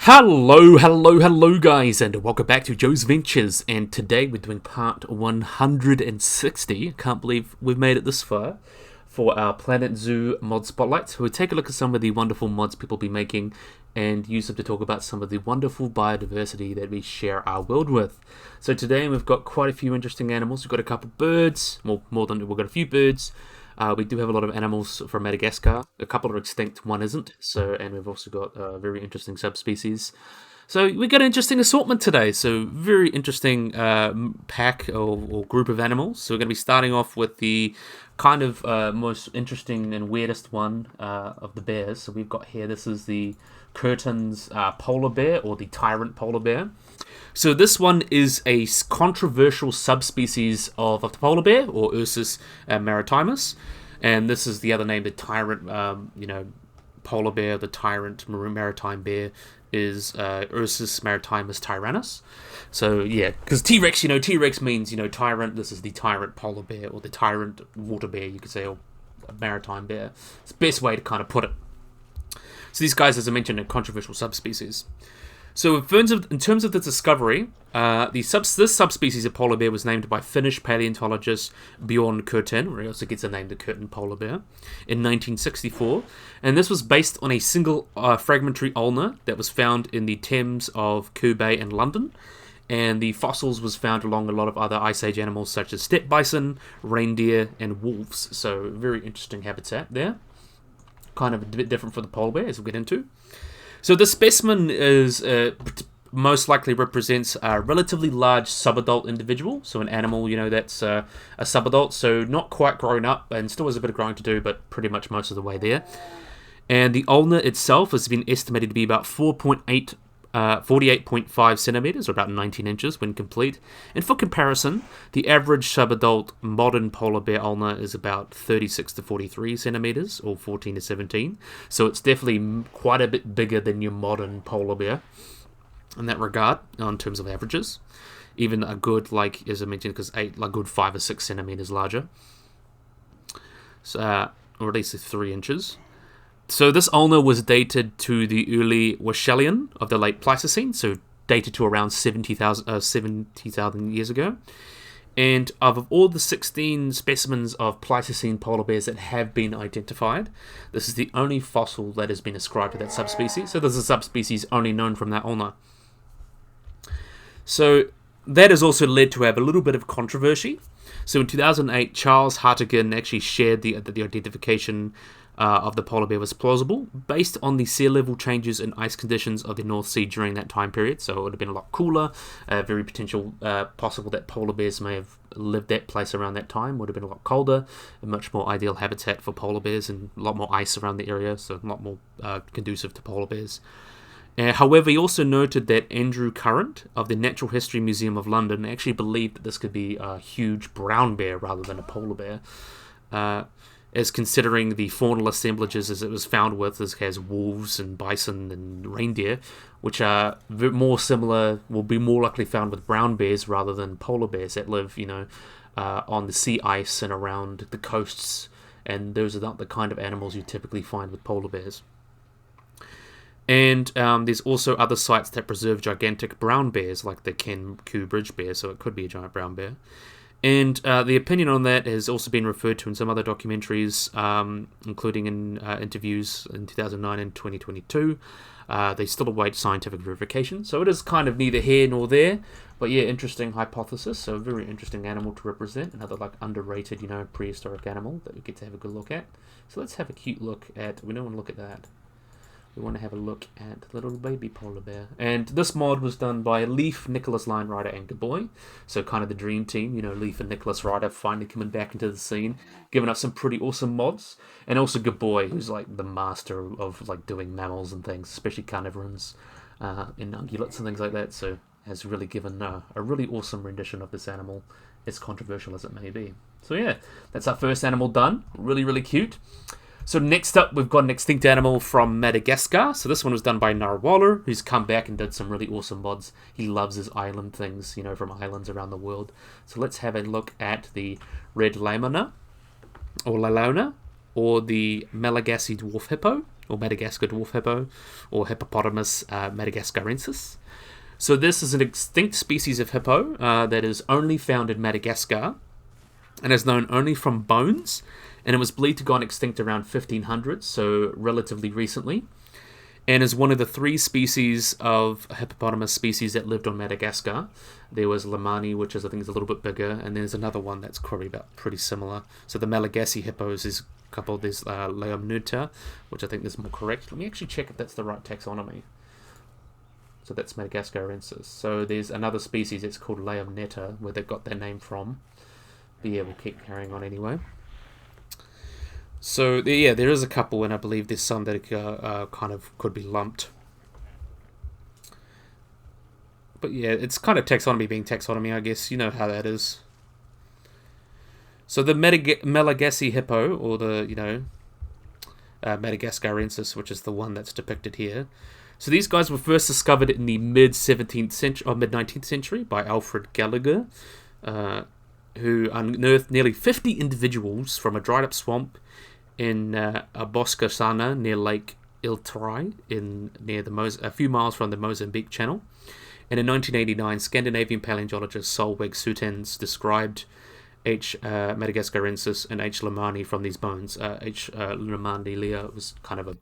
Hello guys, and welcome back to Joe's Ventures, and today we're doing part 160, I can't believe we've made it this far, for our Planet Zoo mod spotlight. So we'll take a look at some of the wonderful mods people be making, and use them to talk about some of the wonderful biodiversity that we share our world with. So today we've got quite a few interesting animals. We've got a couple birds, we've got a few birds. We do have a lot of animals from Madagascar. A couple are extinct, one isn't. And we've also got very interesting subspecies. So we got an interesting assortment today. So very interesting pack or group of animals. So we're going to be starting off with the kind of most interesting and weirdest one of the bears. So we've got here, this is the Curtin's polar bear, or the Tyrant polar bear. So this one is a controversial subspecies of the polar bear, or Ursus maritimus, and this is the other name, the Tyrant, polar bear. The Tyrant maritime bear is Ursus maritimus tyrannus. So yeah, because T-Rex, T-Rex means tyrant. This is the Tyrant polar bear, or the Tyrant water bear, you could say, or maritime bear. It's the best way to kind of put it. So these guys, as I mentioned, are controversial subspecies. So in terms of the discovery, this subspecies of polar bear was named by Finnish paleontologist Bjorn Curtin, where he also gets the name the Curtin polar bear, in 1964. And this was based on a single fragmentary ulna that was found in the Thames of Kew Bay in London. And the fossils was found along a lot of other Ice Age animals such as steppe bison, reindeer, and wolves. So very interesting habitat there. Kind of a bit different for the polar bear, as we'll get into. So the specimen is most likely represents a relatively large subadult individual. So an animal, that's a subadult, so not quite grown up and still has a bit of growing to do, but pretty much most of the way there. And the ulna itself has been estimated to be about 48.5 centimeters, or about 19 inches when complete. And for comparison, the average subadult modern polar bear ulna is about 36 to 43 centimeters, or 14 to 17. So it's definitely quite a bit bigger than your modern polar bear in that regard, in terms of averages. Even a good, as I mentioned, because a good 5 or 6 centimeters larger. So, or at least 3 inches. So this ulna was dated to the early Wachelian of the late Pleistocene, so dated to around 70,000 years ago. And of all the 16 specimens of Pleistocene polar bears that have been identified, this is the only fossil that has been ascribed to that subspecies. So there's a subspecies only known from that ulna. So that has also led to have a little bit of controversy. So in 2008, Charles Hartigan actually shared the identification of the polar bear was plausible, based on the sea level changes in ice conditions of the North Sea during that time period. So it would have been a lot cooler, very possible that polar bears may have lived that place around that time, would have been a lot colder, a much more ideal habitat for polar bears, and a lot more ice around the area, so a lot more conducive to polar bears. However, he also noted that Andrew Current of the Natural History Museum of London actually believed that this could be a huge brown bear rather than a polar bear. As considering the faunal assemblages as it was found with, as has wolves and bison and reindeer, which are more similar, will be more likely found with brown bears rather than polar bears that live, on the sea ice and around the coasts, and those are not the kind of animals you typically find with polar bears. And there's also other sites that preserve gigantic brown bears, like the Kew Bridge bear, so it could be a giant brown bear. And the opinion on that has also been referred to in some other documentaries, including in interviews in 2009 and 2022. They still await scientific verification, so it is kind of neither here nor there. But yeah, interesting hypothesis, so a very interesting animal to represent, another underrated, prehistoric animal that we get to have a good look at. So let's have a cute look at, we don't want to look at that. We want to have a look at the little baby polar bear. And this mod was done by Leif, Nicholas Lineryder, and Gaboy. So kind of the dream team, Leif and Nicholas Ryder finally coming back into the scene, giving us some pretty awesome mods. And also Gaboy, who's the master of doing mammals and things, especially carnivorans and ungulates and things like that. So has really given a really awesome rendition of this animal, as controversial as it may be. So yeah, that's our first animal done. Really, really cute. So next up, we've got an extinct animal from Madagascar. So this one was done by Narwaller, who's come back and did some really awesome mods. He loves his island things, from islands around the world. So let's have a look at the red lamina, or lalona, or the Malagasy dwarf hippo. or Madagascar dwarf hippo, or Hippopotamus madagascarensis. So this is an extinct species of hippo that is only found in Madagascar and is known only from bones, and it was believed to have gone extinct around 1500, so relatively recently, and is one of the 3 species of hippopotamus species that lived on Madagascar. There was Lamani, which is, I think, is a little bit bigger, and there's another one that's probably about pretty similar. So the Malagasy hippos is a couple. There's Leomnuta, which I think is more correct. Let me actually check if that's the right taxonomy. So that's Madagascarensis. So there's another species that's called Leomneta, where they've got their name from. But yeah, we'll keep carrying on anyway. So yeah, there is a couple, and I believe there's some that kind of could be lumped. But yeah, it's kind of taxonomy being taxonomy, I guess. You know how that is. So the Malagasy hippo, or the Madagascarensis, which is the one that's depicted here. So these guys were first discovered in the mid-17th century or mid-19th century by Alfred Gallagher, who unearthed nearly 50 individuals from a dried-up swamp in Boscasana near Lake Iltrai, a few miles from the Mozambique Channel. And in 1989, Scandinavian paleontologist Solveig Sutens described H. Madagascarensis and H. lamani from these bones. H. lamani was kind of a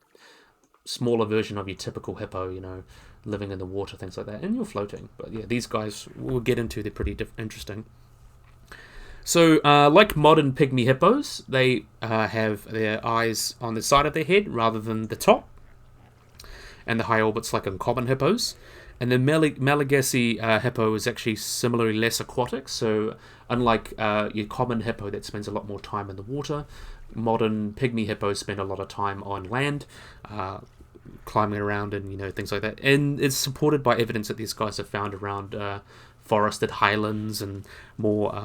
smaller version of your typical hippo, living in the water, things like that, and you're floating. But yeah, these guys we'll get into, they're pretty interesting. So, like modern pygmy hippos, they have their eyes on the side of their head rather than the top, and the high orbits like in common hippos. And the Malagasy hippo is actually similarly less aquatic, so unlike your common hippo that spends a lot more time in the water, modern pygmy hippos spend a lot of time on land, climbing around and things like that. And it's supported by evidence that these guys are found around forested highlands and more,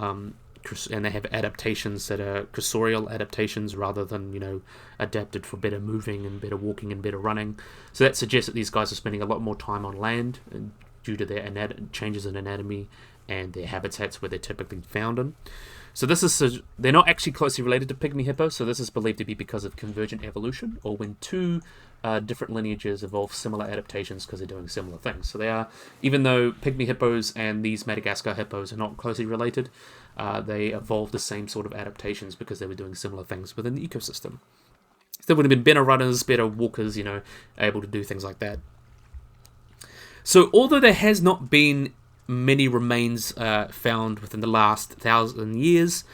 and they have adaptations that are cursorial adaptations rather than adapted for better moving and better walking and better running. So that suggests that these guys are spending a lot more time on land due to their changes in anatomy and their habitats where they're typically found in. So they're not actually closely related to pygmy hippos, so this is believed to be because of convergent evolution, or when 2 different lineages evolve similar adaptations because they're doing similar things. So they are, even though pygmy hippos and these Madagascar hippos are not closely related, they evolved the same sort of adaptations because they were doing similar things within the ecosystem. So they would have been better runners, better walkers, able to do things like that. So although there has not been many remains found within the last 1,000 years,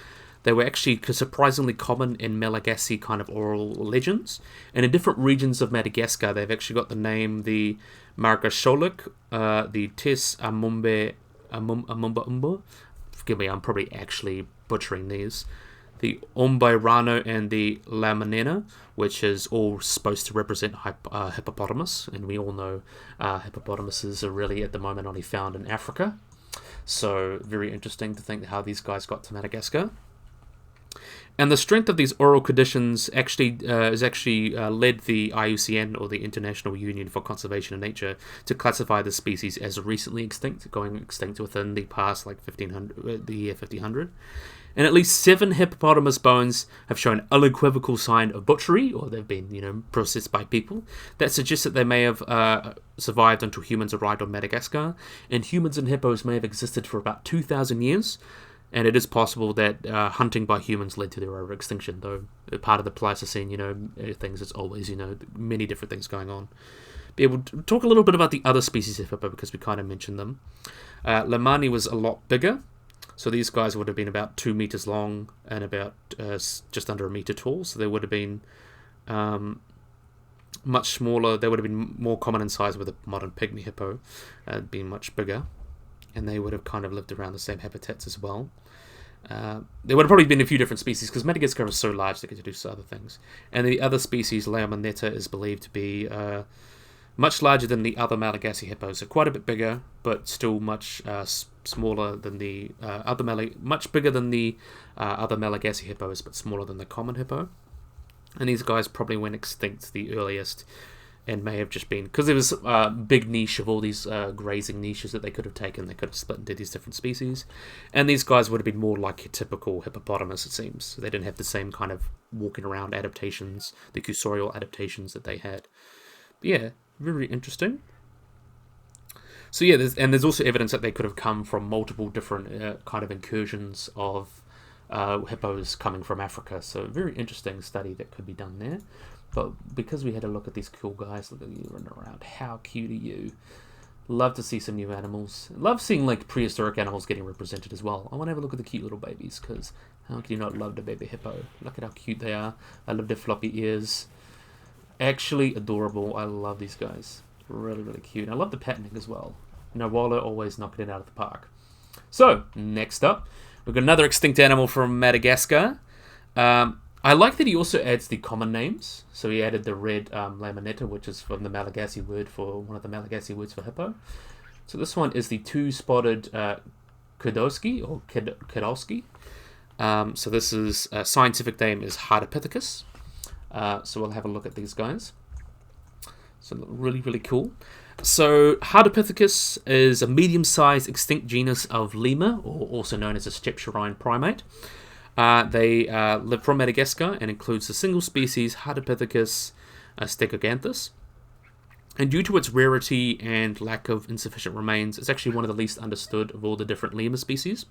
they were actually surprisingly common in Malagasy kind of oral legends. And in different regions of Madagascar, they've actually got the name the Margasholik, the Tes Amumba Umba. Forgive me, I'm probably actually butchering these. The Ombairano and the Lamanena, which is all supposed to represent hippopotamus. And we all know hippopotamuses are really at the moment only found in Africa. So very interesting to think how these guys got to Madagascar. And the strength of these oral traditions actually led the IUCN, or the International Union for Conservation of Nature, to classify the species as recently extinct, going extinct within the past the year 1500. And at least 7 hippopotamus bones have shown unequivocal sign of butchery, or they've been, processed by people. That suggests that they may have survived until humans arrived on Madagascar, and humans and hippos may have existed for about 2,000 years. And it is possible that hunting by humans led to their over-extinction, though part of the Pleistocene, things, it's always, many different things going on. But yeah, we'll talk a little bit about the other species of hippo because we kind of mentioned them. Lamani was a lot bigger. So these guys would have been about 2 meters long and about just under a meter tall. So they would have been much smaller. They would have been more common in size with a modern pygmy hippo, being much bigger. And they would have kind of lived around the same habitats as well. There would have probably been a few different species because Madagascar is so large they get to do other things. And the other species, Leomneta, is believed to be much larger than the other Malagasy hippos. So quite a bit bigger, but still much smaller than the much bigger than the other Malagasy hippos, but smaller than the common hippo. And these guys probably went extinct the earliest and may have just been because there was a big niche of all these grazing niches that they could have taken. They could have split into these different species, and these guys would have been more like your typical hippopotamus, it seems. They didn't have the same kind of walking around adaptations, the cursorial adaptations that they had. But yeah, very interesting. So yeah, there's also evidence that they could have come from multiple different kind of incursions of hippos coming from Africa. So very interesting study that could be done there. But because we had a look at these cool guys, look at you running around. How cute are you? Love to see some new animals. Love seeing like prehistoric animals getting represented as well. I want to have a look at the cute little babies, because how can you not love the baby hippo? Look at how cute they are. I love their floppy ears. Actually adorable. I love these guys. Really, really cute. I love the patterning as well. Nawala always knocking it out of the park. So, next up, we've got another extinct animal from Madagascar. I like that he also adds the common names. So he added the red lamanetta, which is from the Malagasy word for one of the Malagasy words for hippo. So this one is the two-spotted Kudowski or Kidowski. So this is scientific name is Hardipithecus. So we'll have a look at these guys. So really, really cool. So Hardipithecus is a medium-sized extinct genus of lemur, or also known as a stepshirine primate. They live from Madagascar and includes the single species Hardipithecus stegoganthus. And due to its rarity and lack of insufficient remains, it's actually one of the least understood of all the different lemur species.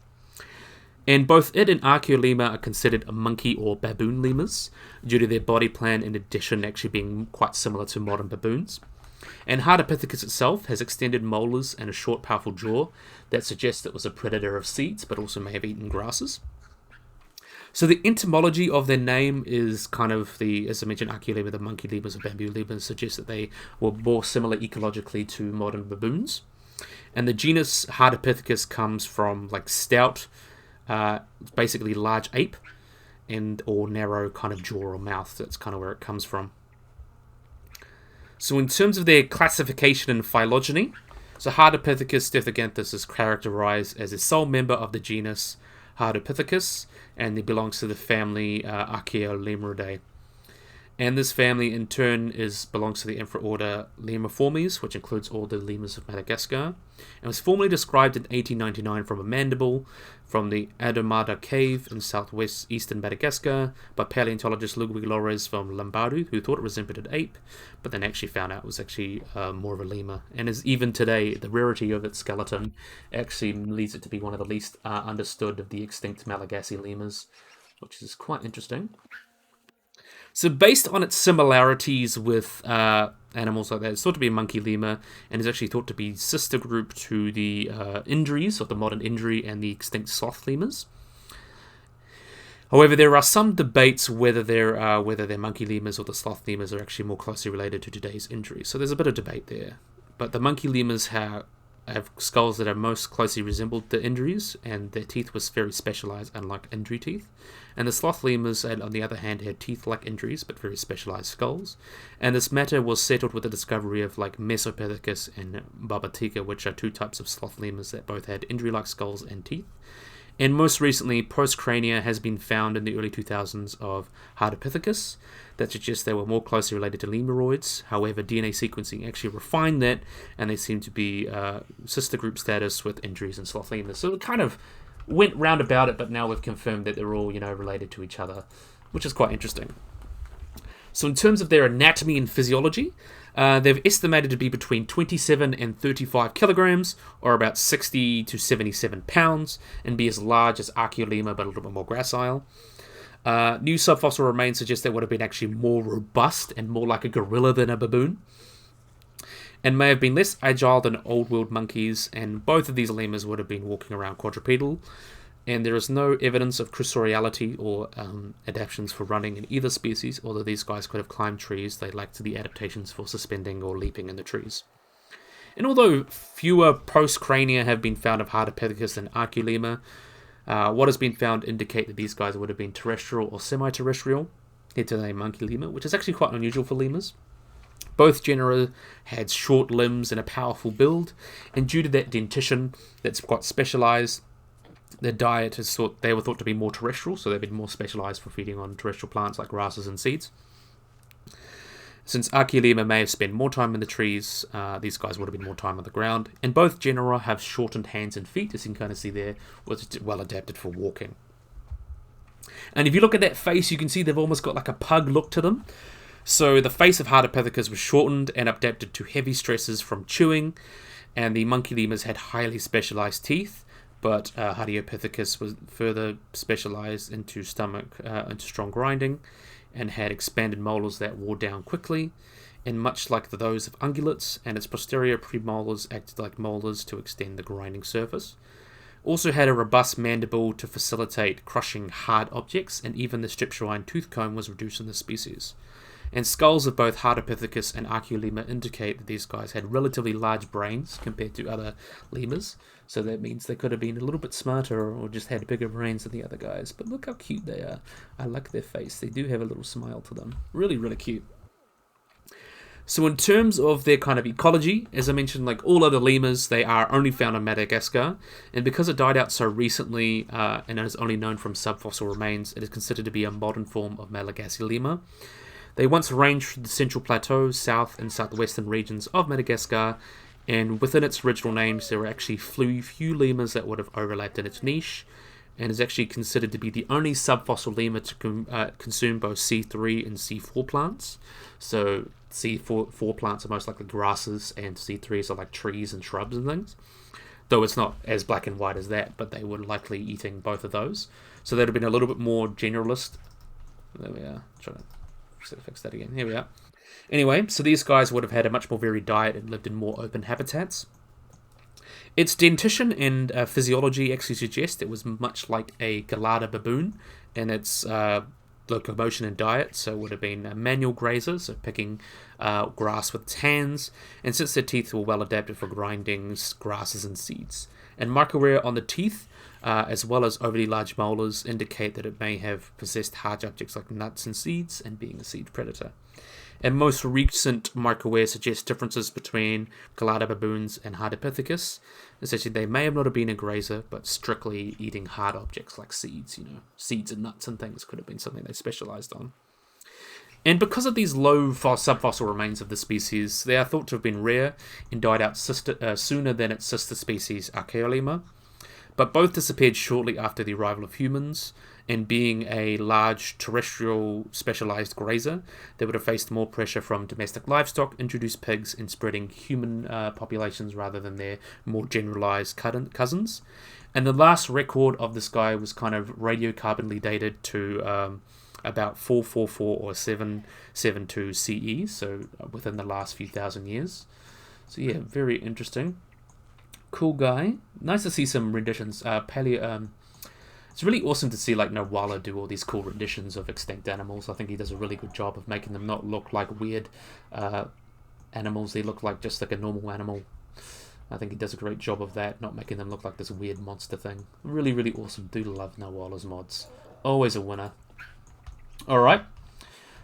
And both it and Archaeolemur are considered a monkey or baboon lemurs due to their body plan, in addition actually being quite similar to modern baboons. And Hardipithecus itself has extended molars and a short, powerful jaw that suggests it was a predator of seeds, but also may have eaten grasses. So the etymology of their name is kind of the, as I mentioned, Archaeolemur, the monkey lemurs or bamboo lemurs, suggests that they were more similar ecologically to modern baboons. And the genus Hardipithecus comes from like stout, basically large ape, and or narrow kind of jaw or mouth. That's kind of where it comes from. So in terms of their classification and phylogeny, so Hardipithecus stegoganthus is characterized as a sole member of the genus Hardipithecus, and it belongs to the family Archaeolemuridae. And this family, in turn, belongs to the infraorder Lemuriformes, which includes all the lemurs of Madagascar, and was formally described in 1899 from a mandible from the Adomada Cave in southwest-eastern Madagascar by paleontologist Ludwig Lores from Lombardy, who thought it resembled an ape, but then actually found out it was actually more of a lemur. And as even today, the rarity of its skeleton actually leads it to be one of the least understood of the extinct Malagasy lemurs, which is quite interesting. So based on its similarities with animals like that, it's thought to be a monkey lemur, and is actually thought to be sister group to the Indries, or the modern Indri, and the extinct sloth lemurs. However, there are some debates whether they're monkey lemurs or the sloth lemurs are actually more closely related to today's Indri. So there's a bit of debate there. But the monkey lemurs have skulls that are most closely resembled the Indris, and their teeth was very specialized, unlike Indri teeth. And the sloth lemurs, on the other hand, had teeth like Indris, but very specialized skulls. And this matter was settled with the discovery of like Mesopithecus and Barbatica, which are two types of sloth lemurs that both had Indri-like skulls and teeth. And most recently, postcrania has been found in the early 2000s of Hardipithecus that suggests they were more closely related to lemuroids. However, DNA sequencing actually refined that, and they seem to be sister group status with Indris and sloth lemurs. So it kind of went round about it, but now we've confirmed that they're all, related to each other, which is quite interesting. So in terms of their anatomy and physiology, they've estimated to be between 27 and 35 kilograms, or about 60 to 77 pounds, and be as large as Archaeolemur, but a little bit more gracile. New subfossil remains suggest they would have been actually more robust and more like a gorilla than a baboon, and may have been less agile than old world monkeys, and both of these lemurs would have been walking around quadrupedal. And there is no evidence of cursoriality or adaptations for running in either species, although these guys could have climbed trees. They lacked the adaptations for suspending or leaping in the trees. And although fewer postcrania have been found of Hardipithecus than Archaeolemur, what has been found indicate that these guys would have been terrestrial or semi-terrestrial, here today monkey lemur, which is actually quite unusual for lemurs. Both genera had short limbs and a powerful build, and due to that dentition that's quite specialized, their diet they were thought to be more terrestrial, so they've been more specialized for feeding on terrestrial plants like grasses and seeds. Since Archaeolema may have spent more time in the trees, these guys would have been more time on the ground. And both genera have shortened hands and feet, as you can kind of see there, was well adapted for walking. And if you look at that face, you can see they've almost got like a pug look to them. So the face of Hardipithecus was shortened and adapted to heavy stresses from chewing, and the monkey lemurs had highly specialized teeth, but Hardipithecus was further specialized into strong grinding, and had expanded molars that wore down quickly, and much like those of ungulates, and its posterior premolars acted like molars to extend the grinding surface. Also had a robust mandible to facilitate crushing hard objects, and even the strepsirrhine tooth comb was reduced in the species. And skulls of both Hardipithecus and Archaeolema indicate that these guys had relatively large brains compared to other lemurs, so that means they could have been a little bit smarter or just had bigger brains than the other guys. But look how cute they are. I like their face. They do have a little smile to them. Really, really cute. So in terms of their kind of ecology, as I mentioned, like all other lemurs, they are only found in Madagascar, and because it died out so recently and is only known from subfossil remains, it is considered to be a modern form of Malagasy lemur. They once ranged through the central plateaus, south and southwestern regions of Madagascar, and within its original names there were actually few lemurs that would have overlapped in its niche, and is actually considered to be the only subfossil lemur to consume both C3 and C4 plants. So C4 plants are most likely grasses, and C3s are like trees and shrubs and things. Though it's not as black and white as that, but they were likely eating both of those. So they'd have been a little bit more generalist. There we are. Trying to fix that again. Here we are. Anyway, so these guys would have had a much more varied diet and lived in more open habitats. Its dentition and physiology actually suggest it was much like a Galada baboon in its locomotion and diet, so it would have been a manual grazer, so picking grass with its hands, and since their teeth were well adapted for grinding grasses and seeds. And microwear on the teeth, as well as overly large molars, indicate that it may have possessed hard objects like nuts and seeds, and being a seed predator. And most recent microwear suggests differences between Galada baboons and Hardipithecus. Essentially, they may have not have been a grazer, but strictly eating hard objects like seeds. Seeds and nuts and things could have been something they specialized on. And because of these low subfossil remains of the species, they are thought to have been rare and died out sooner than its sister species Archaeolema. But both disappeared shortly after the arrival of humans, and being a large terrestrial specialized grazer, they would have faced more pressure from domestic livestock, introduced pigs, and spreading human populations rather than their more generalized cousins. And the last record of this guy was kind of radiocarbonly dated to about 444 or 772 CE, so within the last few thousand years. So yeah, very interesting. Cool guy. Nice to see some renditions. It's really awesome to see like Nawala do all these cool renditions of extinct animals. I think he does a really good job of making them not look like weird animals. They look like just like a normal animal. I think he does a great job of that, not making them look like this weird monster thing. Really, really awesome. Do love Nawala's mods. Always a winner. Alright.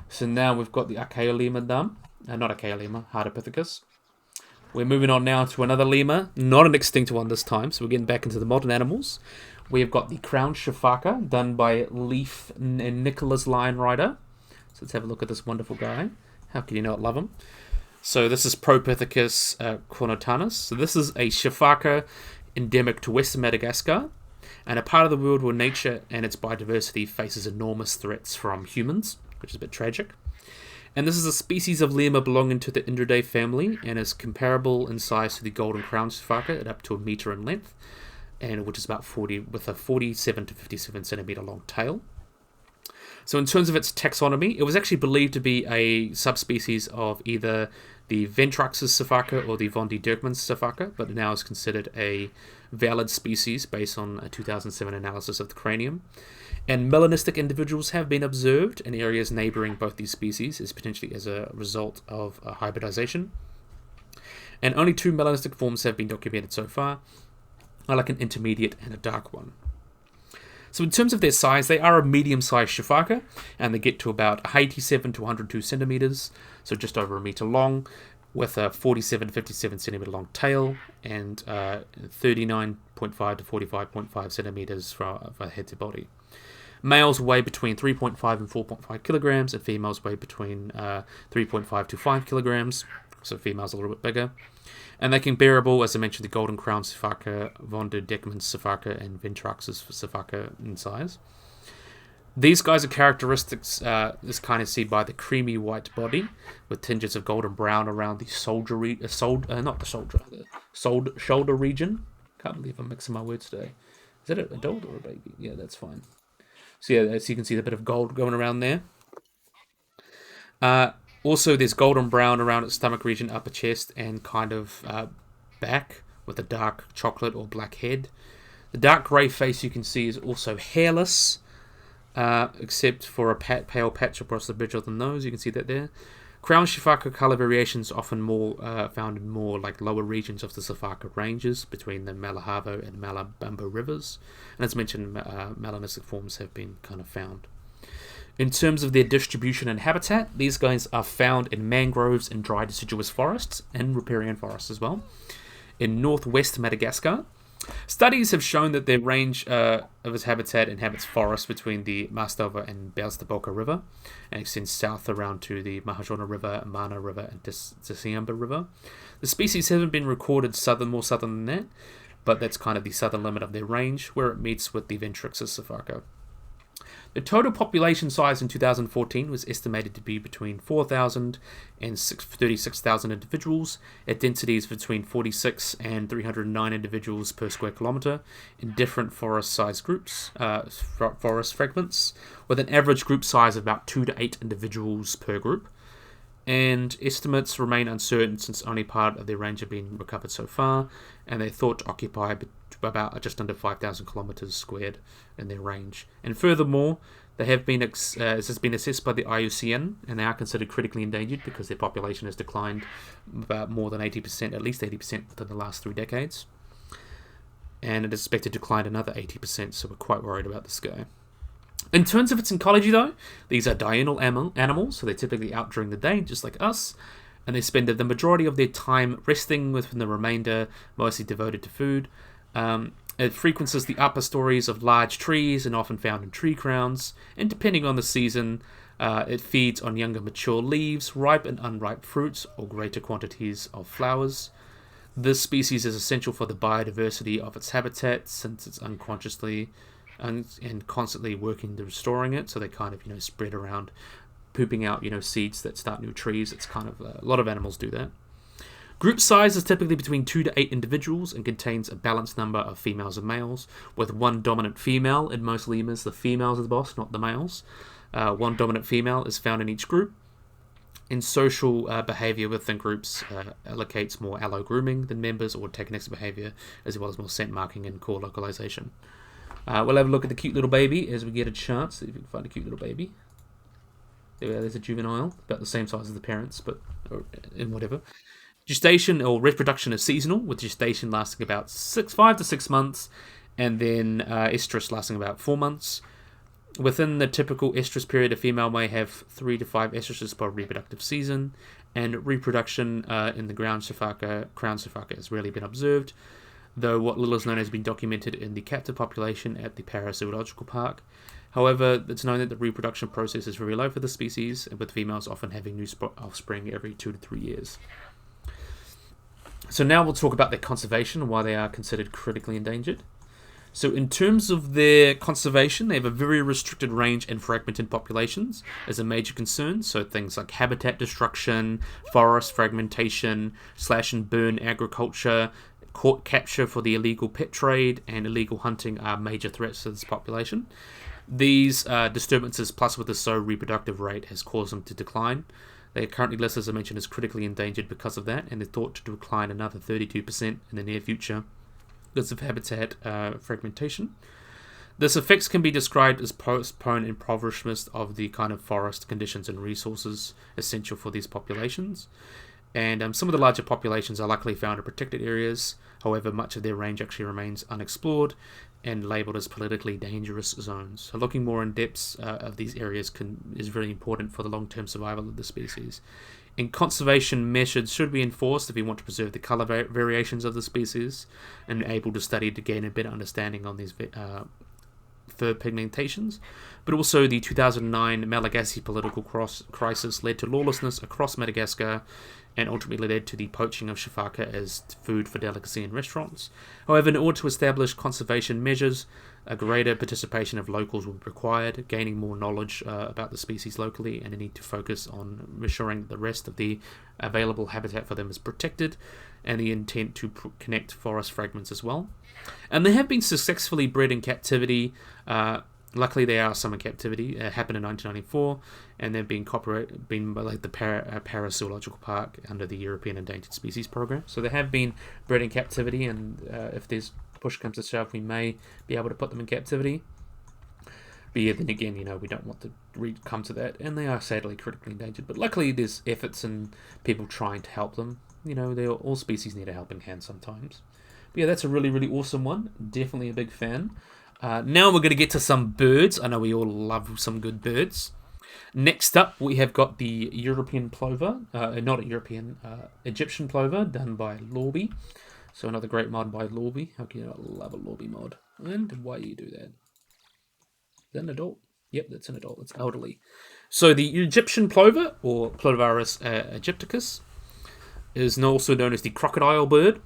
So now we've got the Archaeolema done. Not Archaeolema, Hardipithecus. We're moving on now to another lemur, not an extinct one this time, so we're getting back into the modern animals. We've got the crowned shaaka, done by Leif and Nicholas Lion Rider. So let's have a look at this wonderful guy. How can you not love him? So this is Propithecus cornotanus. So this is a shaaka endemic to western Madagascar, and a part of the world where nature and its biodiversity faces enormous threats from humans, which is a bit tragic. And this is a species of lemur belonging to the Indridae family, and is comparable in size to the golden crowned shaaka at up to 1 meter in length, and which is about 47 to 57 centimeter long tail. So in terms of its taxonomy, it was actually believed to be a subspecies of either the Ventrux's shaaka or the von de Dirkman's shaaka, but now is considered a valid species based on a 2007 analysis of the cranium. And melanistic individuals have been observed in areas neighboring both these species, as potentially as a result of hybridization. And only 2 melanistic forms have been documented so far, like an intermediate and a dark one. So in terms of their size, they are a medium-sized shaaka, and they get to about 87 to 102 centimeters, so just over 1 meter long, with a 47 to 57 centimeter long tail, and 39.5 to 45.5 centimeters for head to body. Males weigh between 3.5 and 4.5 kilograms, and females weigh between 3.5 to 5 kilograms. So females are a little bit bigger. And they can be bearable, as I mentioned, the golden crown sifaka, von der Deckman's sifaka, and Ventrax's sifaka in size. These guys are characteristics, is kind of seen by the creamy white body, with tinges of golden brown around the shoulder region. Can't believe I'm mixing my words today. Is that an adult or a baby? Yeah, that's fine. So yeah, as you can see, the bit of gold going around there. Also, there's golden brown around its stomach region, upper chest, and kind of back, with a dark chocolate or black head. The dark grey face you can see is also hairless, except for a pale patch across the bridge of the nose. You can see that there. Crown sifaka colour variations often more found in more like lower regions of the Sifaka ranges between the Malahavo and Malabumbo rivers. And as mentioned, melanistic forms have been kind of found. In terms of their distribution and habitat, these guys are found in mangroves and dry deciduous forests, and riparian forests as well, in northwest Madagascar. Studies have shown that their range of its habitat inhabits forests between the Mastova and Belstaboka River, and extends south around to the Mahajona River, Mana River, and Tsesiamba River. The species haven't been recorded more southern than that, but that's kind of the southern limit of their range, where it meets with the Ventrix's sifaka. The total population size in 2014 was estimated to be between 4,000 and 36,000 individuals, at densities between 46 and 309 individuals per square kilometre, in different forest-sized groups, forest fragments, with an average group size of about 2 to 8 individuals per group. And estimates remain uncertain since only part of their range have been recovered so far, and they're thought to occupy about just under 5,000 kilometres squared in their range. And furthermore, they have been this has been assessed by the IUCN, and they are considered critically endangered because their population has declined about more than 80%, at least 80% within the last 3 decades. And it is expected to decline another 80%, so we're quite worried about this guy. In terms of its ecology, though, these are diurnal animals, so they're typically out during the day, just like us, and they spend the majority of their time resting, with the remainder mostly devoted to food. It frequents the upper stories of large trees and often found in tree crowns, and depending on the season, it feeds on younger mature leaves, ripe and unripe fruits, or greater quantities of flowers. This species is essential for the biodiversity of its habitat, since it's unconsciously and constantly working to restoring it, so they kind of spread around, pooping out seeds that start new trees. It's kind of a lot of animals do that. Group size is typically between 2 to 8 individuals and contains a balanced number of females and males, with one dominant female. In most lemurs, the females are the boss, not the males. One dominant female is found in each group. In social behaviour within groups, allocates more allo grooming than members, or antagonistic behaviour, as well as more scent marking and core localization. We'll have a look at the cute little baby as we get a chance. See if we can find a cute little baby. There we are, there's a juvenile, about the same size as the parents, but in whatever. Gestation or reproduction is seasonal, with gestation lasting about 5 to 6 months, and then estrus lasting about 4 months. Within the typical estrus period, a female may have 3 to 5 estruses per reproductive season, and reproduction in the crown sifaka has rarely been observed, though what little is known has been documented in the captive population at the Paris Zoological Park. However, it's known that the reproduction process is very low for the species, with females often having new offspring every 2 to 3 years. So now we'll talk about their conservation and why they are considered critically endangered. So in terms of their conservation, they have a very restricted range and fragmented populations as a major concern. So things like habitat destruction, forest fragmentation, slash and burn agriculture, court capture for the illegal pet trade, and illegal hunting are major threats to this population. These disturbances, plus with the slow reproductive rate, has caused them to decline. They are currently listed, as I mentioned, as critically endangered because of that, and they're thought to decline another 32% in the near future because of habitat fragmentation. This effects can be described as postponed impoverishment of the kind of forest conditions and resources essential for these populations. And some of the larger populations are luckily found in protected areas. However, much of their range actually remains unexplored and labelled as politically dangerous zones. So looking more in depth of these areas is really important for the long-term survival of the species. And conservation measures should be enforced if we want to preserve the colour variations of the species, and able to study to gain a better understanding on these fur pigmentations, but also the 2009 Malagasy political crisis led to lawlessness across Madagascar and ultimately led to the poaching of shaaka as food for delicacy in restaurants. However, in order to establish conservation measures, a greater participation of locals will be required, gaining more knowledge about the species locally, and a need to focus on ensuring that the rest of the available habitat for them is protected, and the intent to connect forest fragments as well. And they have been successfully bred in captivity. Luckily, there are some in captivity. It happened in 1994, and they've been by like the Paris Zoological Park under the European Endangered Species Program. So they have been bred in captivity, and if there's push comes to shove, we may be able to put them in captivity. But yeah, then again, we don't want to come to that, and they are sadly critically endangered. But luckily, there's efforts and people trying to help them. All species need a helping hand sometimes. But yeah, that's a really, really awesome one. Definitely a big fan. Now we're going to get to some birds. I know we all love some good birds. Next up, we have got the European plover. Not a European, Egyptian plover, done by Lorby. So another great mod by Lorby. How can you not love a Lorby mod? And why do you do that? Is that an adult? Yep, that's an adult. It's elderly. So the Egyptian plover, or Ploverus aegypticus, is also known as the crocodile bird,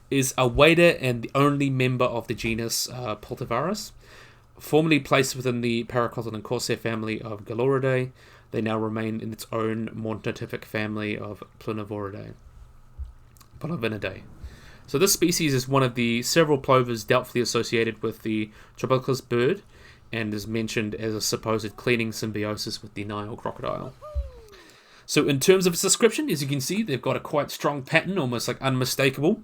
is a wader and the only member of the genus Ploverus. Formerly placed within the paracotyl and corsair family of Galoridae, they now remain in its own monotypic family of Ploverinidae. So this species is one of the several plovers doubtfully associated with the Tropicalis bird, and is mentioned as a supposed cleaning symbiosis with the Nile crocodile. So in terms of its description, as you can see, they've got a quite strong pattern, almost like unmistakable.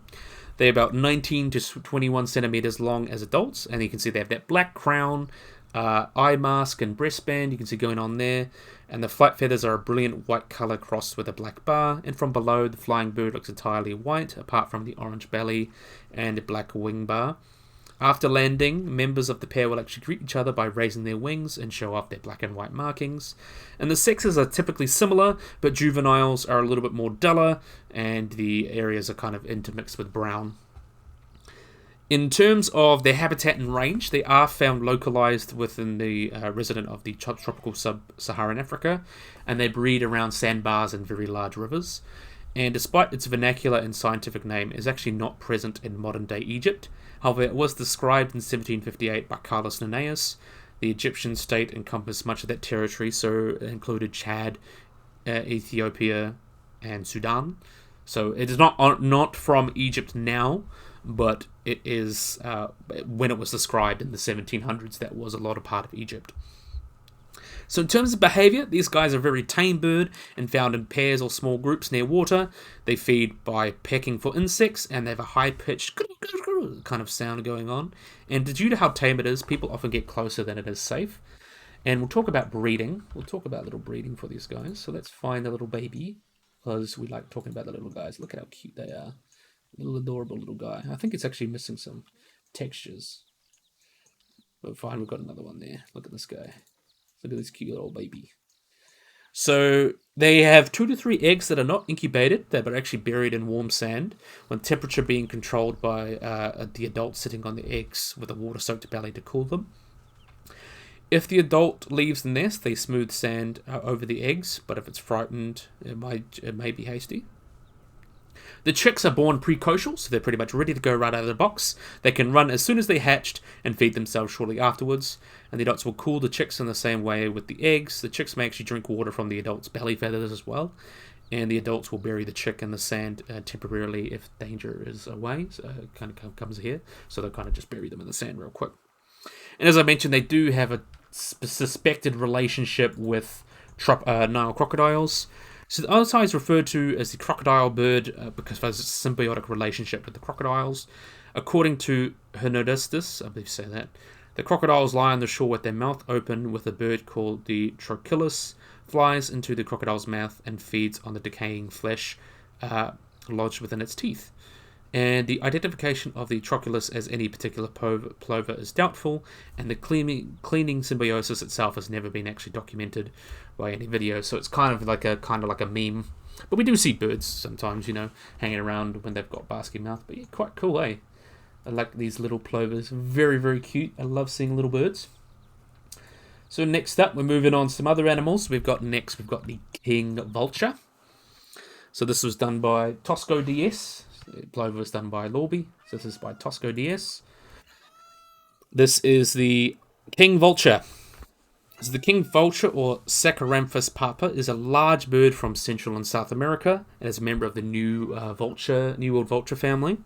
They're about 19 to 21 centimeters long as adults, and you can see they have that black crown, eye mask and breastband you can see going on there, and the flight feathers are a brilliant white color crossed with a black bar, and from below the flying bird looks entirely white apart from the orange belly and a black wing bar. After landing, members of the pair will actually greet each other by raising their wings and show off their black and white markings. And the sexes are typically similar, but juveniles are a little bit more duller, and the areas are kind of intermixed with brown. In terms of their habitat and range, they are found localized within the resident of the tropical sub-Saharan Africa, and they breed around sandbars and very large rivers. And despite its vernacular and scientific name, it is actually not present in modern-day Egypt. However, it was described in 1758 by Carlos Linnaeus. The Egyptian state encompassed much of that territory, so it included Chad, Ethiopia, and Sudan. So it is not from Egypt now, but it is when it was described in the 1700s, that was a lot of part of Egypt. So in terms of behavior, these guys are a very tame bird and found in pairs or small groups near water. They feed by pecking for insects, and they have a high-pitched kind of sound going on. And due to how tame it is, people often get closer than it is safe. And we'll talk about breeding. We'll talk about little breeding for these guys. So let's find a little baby, because we like talking about the little guys. Look at how cute they are. Little adorable little guy. I think it's actually missing some textures. But fine, we've got another one there. Look at this guy. Look at this cute little baby. So they have 2 to 3 eggs that are not incubated, that are actually buried in warm sand, with temperature being controlled by the adult sitting on the eggs with a water-soaked belly to cool them. If the adult leaves the nest, they smooth sand over the eggs, but if it's frightened, it may be hasty. The chicks are born precocial, so they're pretty much ready to go right out of the box. They can run as soon as they hatched and feed themselves shortly afterwards. And the adults will cool the chicks in the same way with the eggs. The chicks may actually drink water from the adults' belly feathers as well. And the adults will bury the chick in the sand temporarily if danger is away. So it kind of comes here. So they'll kind of just bury them in the sand real quick. And as I mentioned, they do have a suspected relationship with Nile crocodiles. So the other side is referred to as the crocodile bird because there's a symbiotic relationship with the crocodiles. According to Hernodestus, I believe you say that, the crocodiles lie on the shore with their mouth open, with a bird called the trochilus flies into the crocodile's mouth and feeds on the decaying flesh lodged within its teeth. And the identification of the trochilus as any particular plover is doubtful, and the cleaning symbiosis itself has never been actually documented by any video. So it's kind of like a meme. But we do see birds sometimes, hanging around when they've got basky mouth. But yeah, quite cool, eh? I like these little plovers. Very, very cute. I love seeing little birds. So next up, we're moving on to some other animals. We've got the king vulture. So this was done by Tosco DS. Plover was done by Lorby. So this is by Tosco DS. This is the king vulture. So the king vulture, or Saccharomphus papa, is a large bird from Central and South America, and is a member of the New World vulture family.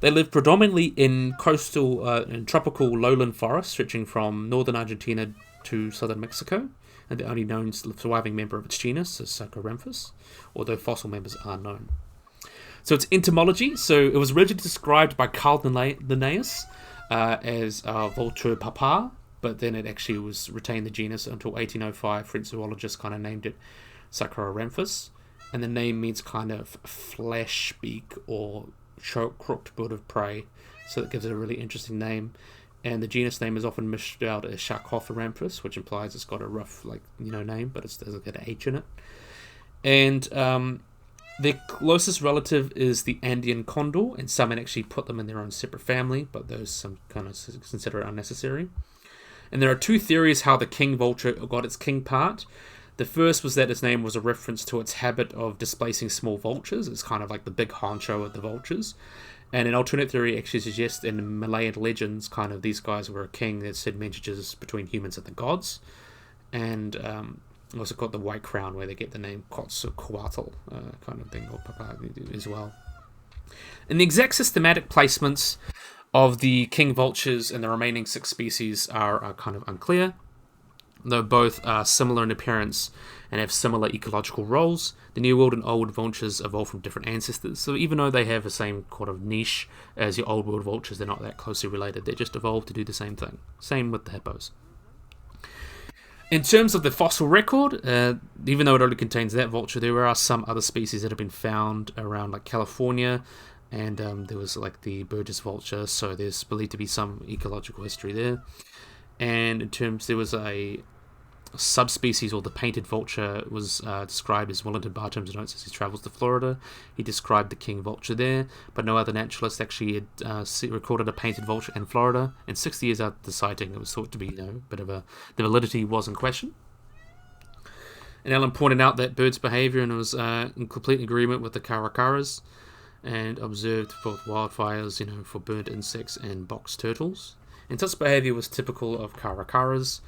They live predominantly in coastal and tropical lowland forests, stretching from northern Argentina to southern Mexico, and the only known surviving member of its genus is Saccharomphus, although fossil members are known. So its entomology, so it was originally described by Carl Linnaeus as Vulture papa, but then it actually was retained the genus until 1805. French zoologists kind of named it Saccharomphus, and the name means kind of flash beak or crooked bird of prey, so it gives it a really interesting name. And the genus name is often misspelled as Sharkotherampus, which implies it's got a rough name, but it doesn't get an H in it. And their closest relative is the Andean condor, and some actually put them in their own separate family, but those some kind of consider it unnecessary. And there are two theories how the king vulture got its king part. The first was that its name was a reference to its habit of displacing small vultures. It's kind of like the big honcho of the vultures. And an alternate theory actually suggests in Malayan legends, kind of these guys were a king that said messages between humans and the gods. And also called the white crown, where they get the name Quetzalcoatl kind of thing, or Papa as well. And the exact systematic placements of the king vultures and the remaining 6 species are kind of unclear, though both are similar in appearance and have similar ecological roles. The New World and Old vultures evolved from different ancestors, so even though they have the same kind of niche as your Old World vultures, they're not that closely related. They just evolved to do the same thing. Same with the hippos. In terms of the fossil record, even though it only contains that vulture, there are some other species that have been found around like California, and there was like the Burgess vulture, so there's believed to be some ecological history there. And in terms, there was a subspecies, or the painted vulture, was described as Wellington Bartram's notes as he travels to Florida. He described the king vulture there, but no other naturalist actually had recorded a painted vulture in Florida. And 60 years after the sighting, it was thought to be, a bit of the validity was in question. And Alan pointed out that bird's behavior, and it was in complete agreement with the caracaras, and observed both wildfires, for burnt insects and box turtles. And such behavior was typical of caracaras,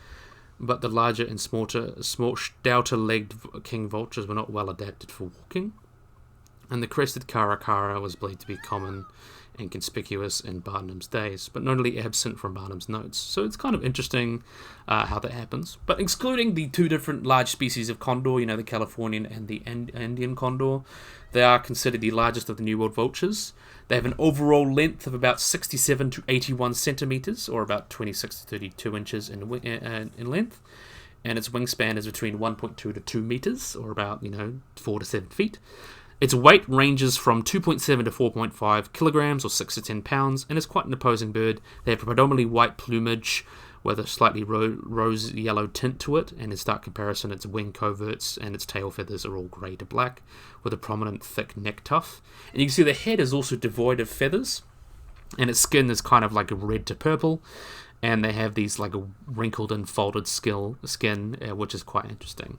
but the larger and stouter-legged king vultures were not well adapted for walking. And the crested caracara was believed to be common and conspicuous in Barnum's days, but notably absent from Barnum's notes. So it's kind of interesting how that happens. But excluding the 2 different large species of condor, the Californian and the Andean condor, they are considered the largest of the New World vultures. They have an overall length of about 67 to 81 centimeters, or about 26 to 32 inches in length. And its wingspan is between 1.2 to 2 meters, or about, 4 to 7 feet. Its weight ranges from 2.7 to 4.5 kilograms, or 6 to 10 pounds, and is quite an imposing bird. They have predominantly white plumage with a slightly rose yellow tint to it, and in stark comparison, its wing coverts and its tail feathers are all grey to black, with a prominent thick neck tuft. And you can see the head is also devoid of feathers, and its skin is kind of like a red to purple, and they have these like a wrinkled and folded skin, which is quite interesting.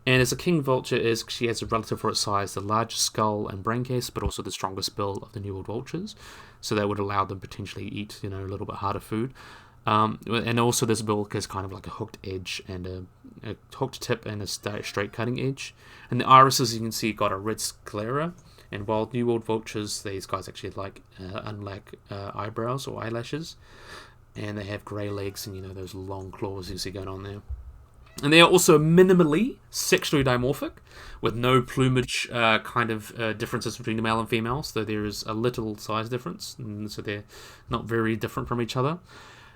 And as a king vulture she has a relative for its size, the largest skull and brain case, but also the strongest bill of the New World vultures, so that would allow them potentially eat, a little bit harder food. And also this bill has kind of like a hooked edge and a hooked tip and a straight cutting edge. And the irises, you can see, got a red sclera. And while New World vultures, these guys actually unlike eyebrows or eyelashes, and they have grey legs and those long claws you see going on there. And they are also minimally sexually dimorphic, with no plumage differences between the male and female. So there is a little size difference, and so they're not very different from each other.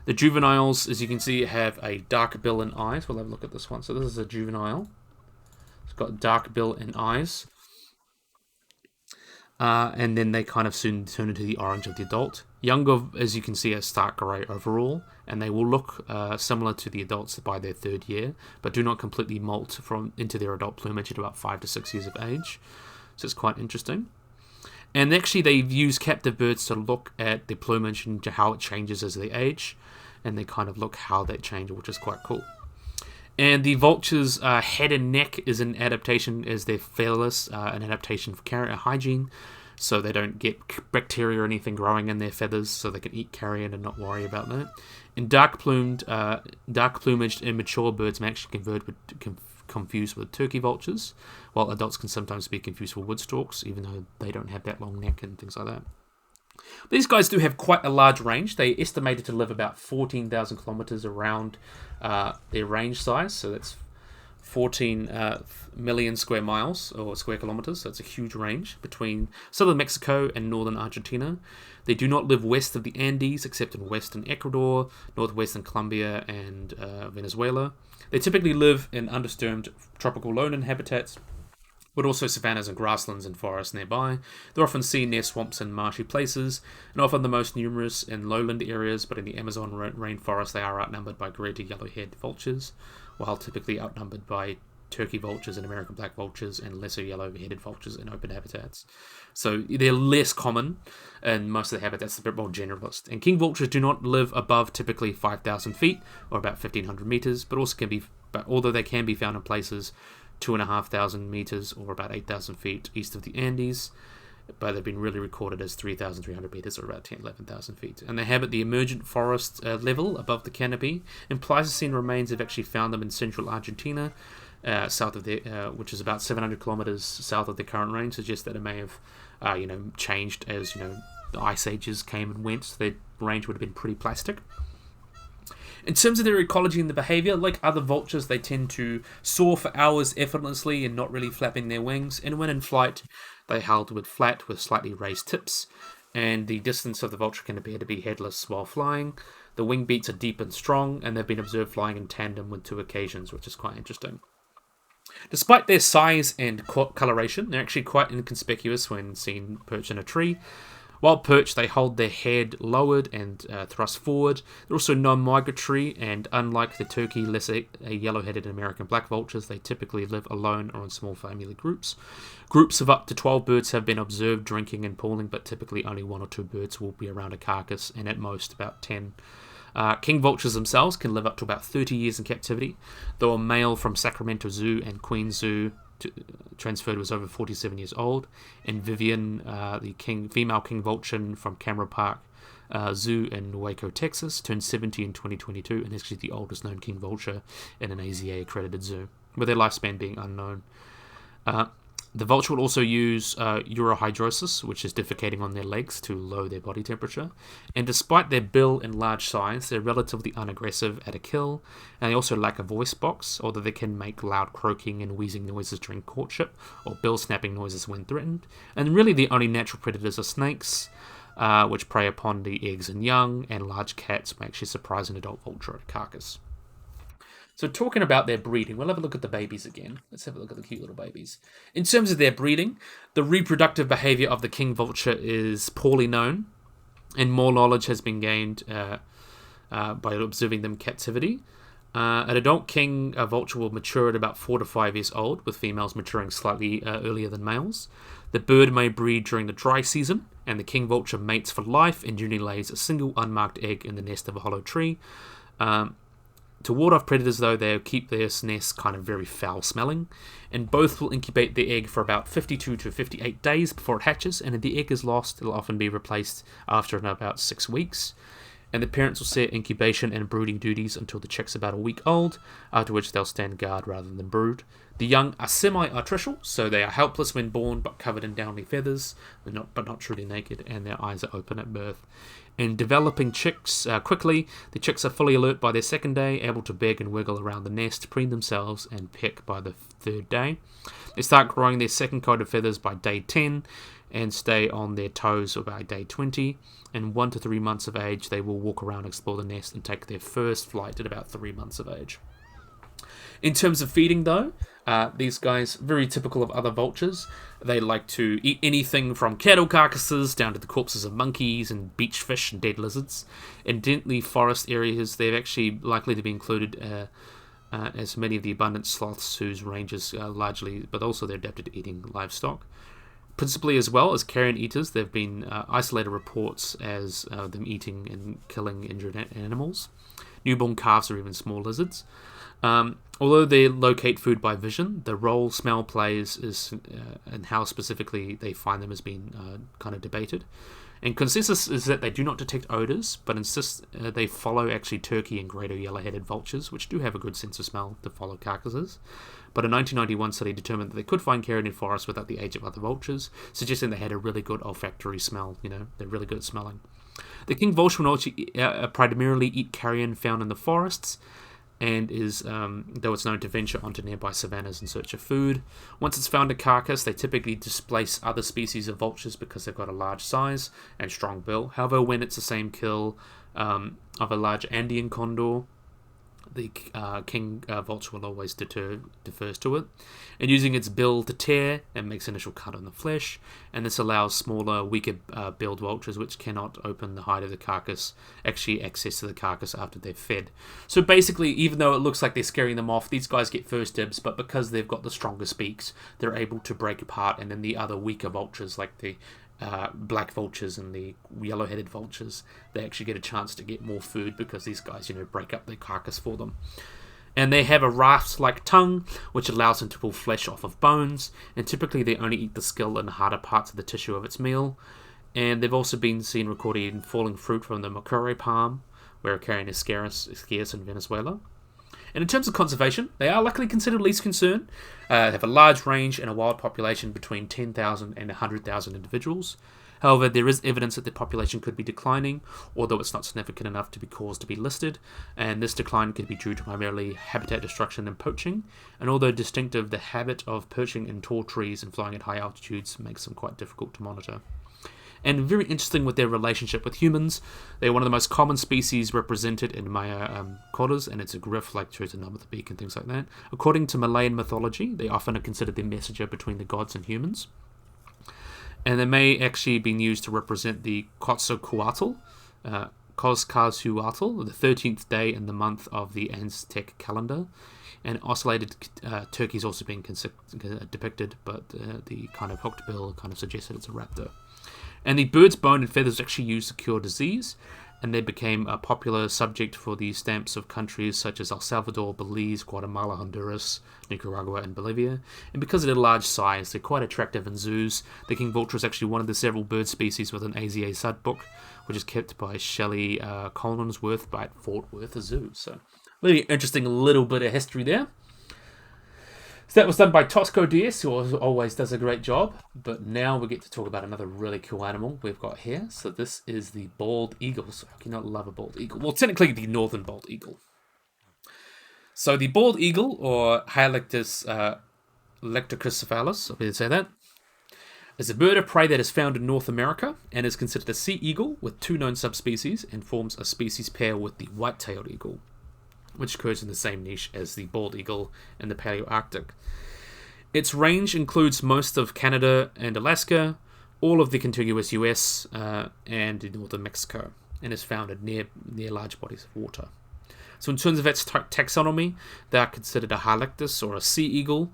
The juveniles, as you can see, have a dark bill and eyes. We'll have a look at this one. So this is a juvenile. It's got dark bill and eyes. And then they kind of soon turn into the orange of the adult. Younger, as you can see, are stark grey overall, and they will look similar to the adults by their 3rd year, but do not completely molt into their adult plumage at about 5 to 6 years of age. So it's quite interesting. And actually, they've used captive birds to look at their plumage and how it changes as they age, and they kind of look how they change, which is quite cool. And the vulture's head and neck is an adaptation, as they're featherless, an adaptation for carrier hygiene, so they don't get bacteria or anything growing in their feathers, so they can eat carrion and not worry about that. And dark-plumaged immature birds may actually confused with turkey vultures, while adults can sometimes be confused with wood storks, even though they don't have that long neck and things like that. These guys do have quite a large range. They estimated to live about 14,000 kilometers around their range size, so that's 14 million square miles or square kilometers, so it's a huge range between southern Mexico and northern Argentina. They do not live west of the Andes, except in western Ecuador, northwestern Colombia, and Venezuela. They typically live in undisturbed tropical lowland habitats, but also savannas and grasslands and forests nearby. They're often seen near swamps and marshy places, and often the most numerous in lowland areas, but in the Amazon rainforest they are outnumbered by greater yellow-haired vultures, while typically outnumbered by turkey vultures and American black vultures and lesser yellow-headed vultures in open habitats. So they're less common in most of the habitats, a bit more generalist. And king vultures do not live above typically 5,000 feet, or about 1,500 meters, although they can be found in places 2,500 meters or about 8,000 feet east of the Andes, but they've been really recorded as 3,300 meters or about 11,000 feet. And they inhabit the emergent forest level above the canopy, and Pleistocene remains have actually found them in central Argentina, south of which is about 700 kilometers south of the current range. Suggests that it may have changed as the ice ages came and went, so their range would have been pretty plastic. In terms of their ecology and the behavior, like other vultures, they tend to soar for hours effortlessly and not really flapping their wings. And when in flight, they held with flat with slightly raised tips. And the distance of the vulture can appear to be headless while flying. The wing beats are deep and strong, and they've been observed flying in tandem with 2 occasions, which is quite interesting. Despite their size and coloration, they're actually quite inconspicuous when seen perched in a tree. While perched, they hold their head lowered and thrust forward. They're also non-migratory, and unlike the turkey, lesser yellow-headed American black vultures, they typically live alone or in small family groups. Groups of up to 12 birds have been observed drinking and pooling, but typically only 1 or 2 birds will be around a carcass, and at most about 10. King vultures themselves can live up to about 30 years in captivity, though a male from Sacramento Zoo and Queen Zoo transferred was over 47 years old, and Vivian, the female king vulture from Camera Park Zoo in Waco, Texas, turned 70 in 2022, and is actually the oldest known king vulture in an AZA accredited zoo, with their lifespan being unknown. The vulture will also use urohydrosis, which is defecating on their legs to lower their body temperature. And despite their bill and large size, they're relatively unaggressive at a kill, and they also lack a voice box, although they can make loud croaking and wheezing noises during courtship, or bill snapping noises when threatened. And really the only natural predators are snakes, which prey upon the eggs and young, and large cats may actually surprise an adult vulture at a carcass. So talking about their breeding, we'll have a look at the babies again. Let's have a look at the cute little babies. In terms of their breeding, the reproductive behavior of the king vulture is poorly known, and more knowledge has been gained by observing them in captivity. An adult king vulture will mature at about 4 to 5 years old, with females maturing slightly earlier than males. The bird may breed during the dry season, and the king vulture mates for life and generally lays a single unmarked egg in the nest of a hollow tree. To ward off predators, though, they'll keep their nest kind of very foul-smelling, and both will incubate the egg for about 52 to 58 days before it hatches, and if the egg is lost, it'll often be replaced after about 6 weeks. And the parents will share incubation and brooding duties until the chick's about a week old, after which they'll stand guard rather than brood. The young are semi-artificial, so they are helpless when born, but covered in downy feathers, but not truly naked, and their eyes are open at birth. In developing chicks quickly, the chicks are fully alert by their second day, able to beg and wiggle around the nest, preen themselves, and peck by the 3rd day. They start growing their second coat of feathers by day 10, and stay on their toes by day 20. And 1 to 3 months of age, they will walk around, explore the nest, and take their first flight at about 3 months of age. In terms of feeding, though, these guys, very typical of other vultures, they like to eat anything from cattle carcasses down to the corpses of monkeys and beach fish and dead lizards. In densely forest areas, they're actually likely to be included as many of the abundant sloths whose ranges largely, but also they're adapted to eating livestock. Principally, as well as carrion eaters, there have been isolated reports as them eating and killing injured animals. Newborn calves or even small lizards. Although they locate food by vision, the role smell plays and how specifically they find them has been kind of debated. And consensus is that they do not detect odors, but insist they follow actually turkey and greater yellow-headed vultures, which do have a good sense of smell to follow carcasses. But a 1991 study determined that they could find carrion in forests without the aid of other vultures, suggesting they had a really good olfactory smell. They're really good at smelling. The king vulture will primarily eat carrion found in the forests, and is, though it's known to venture onto nearby savannas in search of food. Once it's found a carcass, they typically displace other species of vultures because they've got a large size and strong bill. However, when it's the same kill of a large Andean condor, the king vulture will always defers to it, and using its bill to tear and makes initial cut on the flesh, and this allows smaller, weaker billed vultures which cannot open the hide of the carcass actually access to the carcass after they've fed. So basically, even though it looks like they're scaring them off, these guys get first dibs, but because they've got the strongest beaks, they're able to break apart, and then the other weaker vultures like the black vultures and the yellow-headed vultures, they actually get a chance to get more food because these guys, break up their carcass for them. And they have a rasp-like tongue, which allows them to pull flesh off of bones, and typically they only eat the skull and harder parts of the tissue of its meal. And they've also been seen recorded in falling fruit from the macure palm, where carrion is scarce in Venezuela. And in terms of conservation, they are luckily considered least concern. They have a large range and a wild population between 10,000 and 100,000 individuals. However, there is evidence that the population could be declining, although it's not significant enough to be caused to be listed, and this decline could be due to primarily habitat destruction and poaching. And although distinctive, the habit of perching in tall trees and flying at high altitudes makes them quite difficult to monitor. And very interesting with their relationship with humans. They're one of the most common species represented in Maya cultures, and it's a griff, like shows a number of the beak and things like that. According to Malayan mythology, they often are considered the messenger between the gods and humans. And they may actually be used to represent the Quetzalcoatl, Coscazuatl, the 13th day in the month of the Aztec calendar. And ocellated turkey's also been depicted, but the kind of hooked bill kind of suggested it's a raptor. And the bird's bone and feathers actually used to cure disease, and they became a popular subject for the stamps of countries such as El Salvador, Belize, Guatemala, Honduras, Nicaragua, and Bolivia. And because of their large size, they're quite attractive in zoos. The king vulture is actually one of the several bird species with an AZA Sud book, which is kept by Shelley Collinsworth by Fort Worth Zoo. So, really interesting little bit of history there. So that was done by Tosco DS, who always does a great job. But now we get to talk about another really cool animal we've got here. So this is the bald eagle. So how can you not love a bald eagle? Well, technically the northern bald eagle. So the bald eagle, or Halictus lectocephalus, if I did say that, is a bird of prey that is found in North America and is considered a sea eagle with 2 known subspecies and forms a species pair with the white-tailed eagle, which occurs in the same niche as the bald eagle in the Palearctic. Its range includes most of Canada and Alaska, all of the contiguous US, and northern Mexico, and is found near large bodies of water. So in terms of its taxonomy, they are considered a Halictus, or a sea eagle,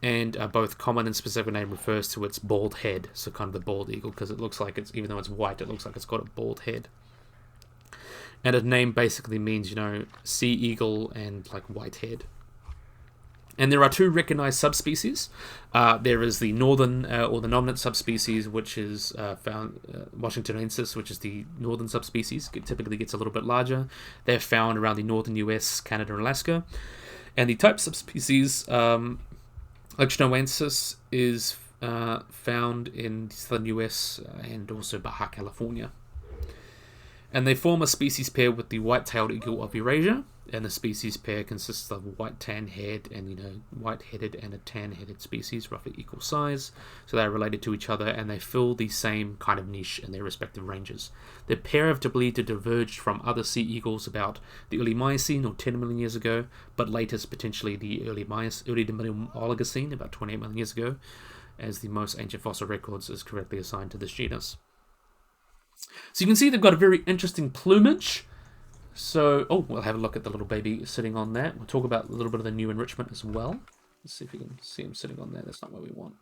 and both common and specific name refers to its bald head, so kind of the bald eagle, because it looks like even though it's white, it looks like it's got a bald head. And a name basically means, sea eagle and like white head. And there are 2 recognized subspecies. There is the northern or the nominate subspecies, which is found Washingtonensis, which is the northern subspecies. It typically gets a little bit larger. They're found around the northern US, Canada, and Alaska. And the type subspecies, Washingtonensis, is found in the southern US and also Baja California. And they form a species pair with the white-tailed eagle of Eurasia, and the species pair consists of a white-tan head and, white-headed and a tan-headed species, roughly equal size. So they're related to each other, and they fill the same kind of niche in their respective ranges. The pair have believed to diverged from other sea eagles about the early Miocene, or 10 million years ago, but latest potentially the early to middle Oligocene, about 28 million years ago, as the most ancient fossil records is correctly assigned to this genus. So you can see they've got a very interesting plumage. So, we'll have a look at the little baby sitting on that. We'll talk about a little bit of the new enrichment as well. Let's see if you can see him sitting on there. That's not what we want.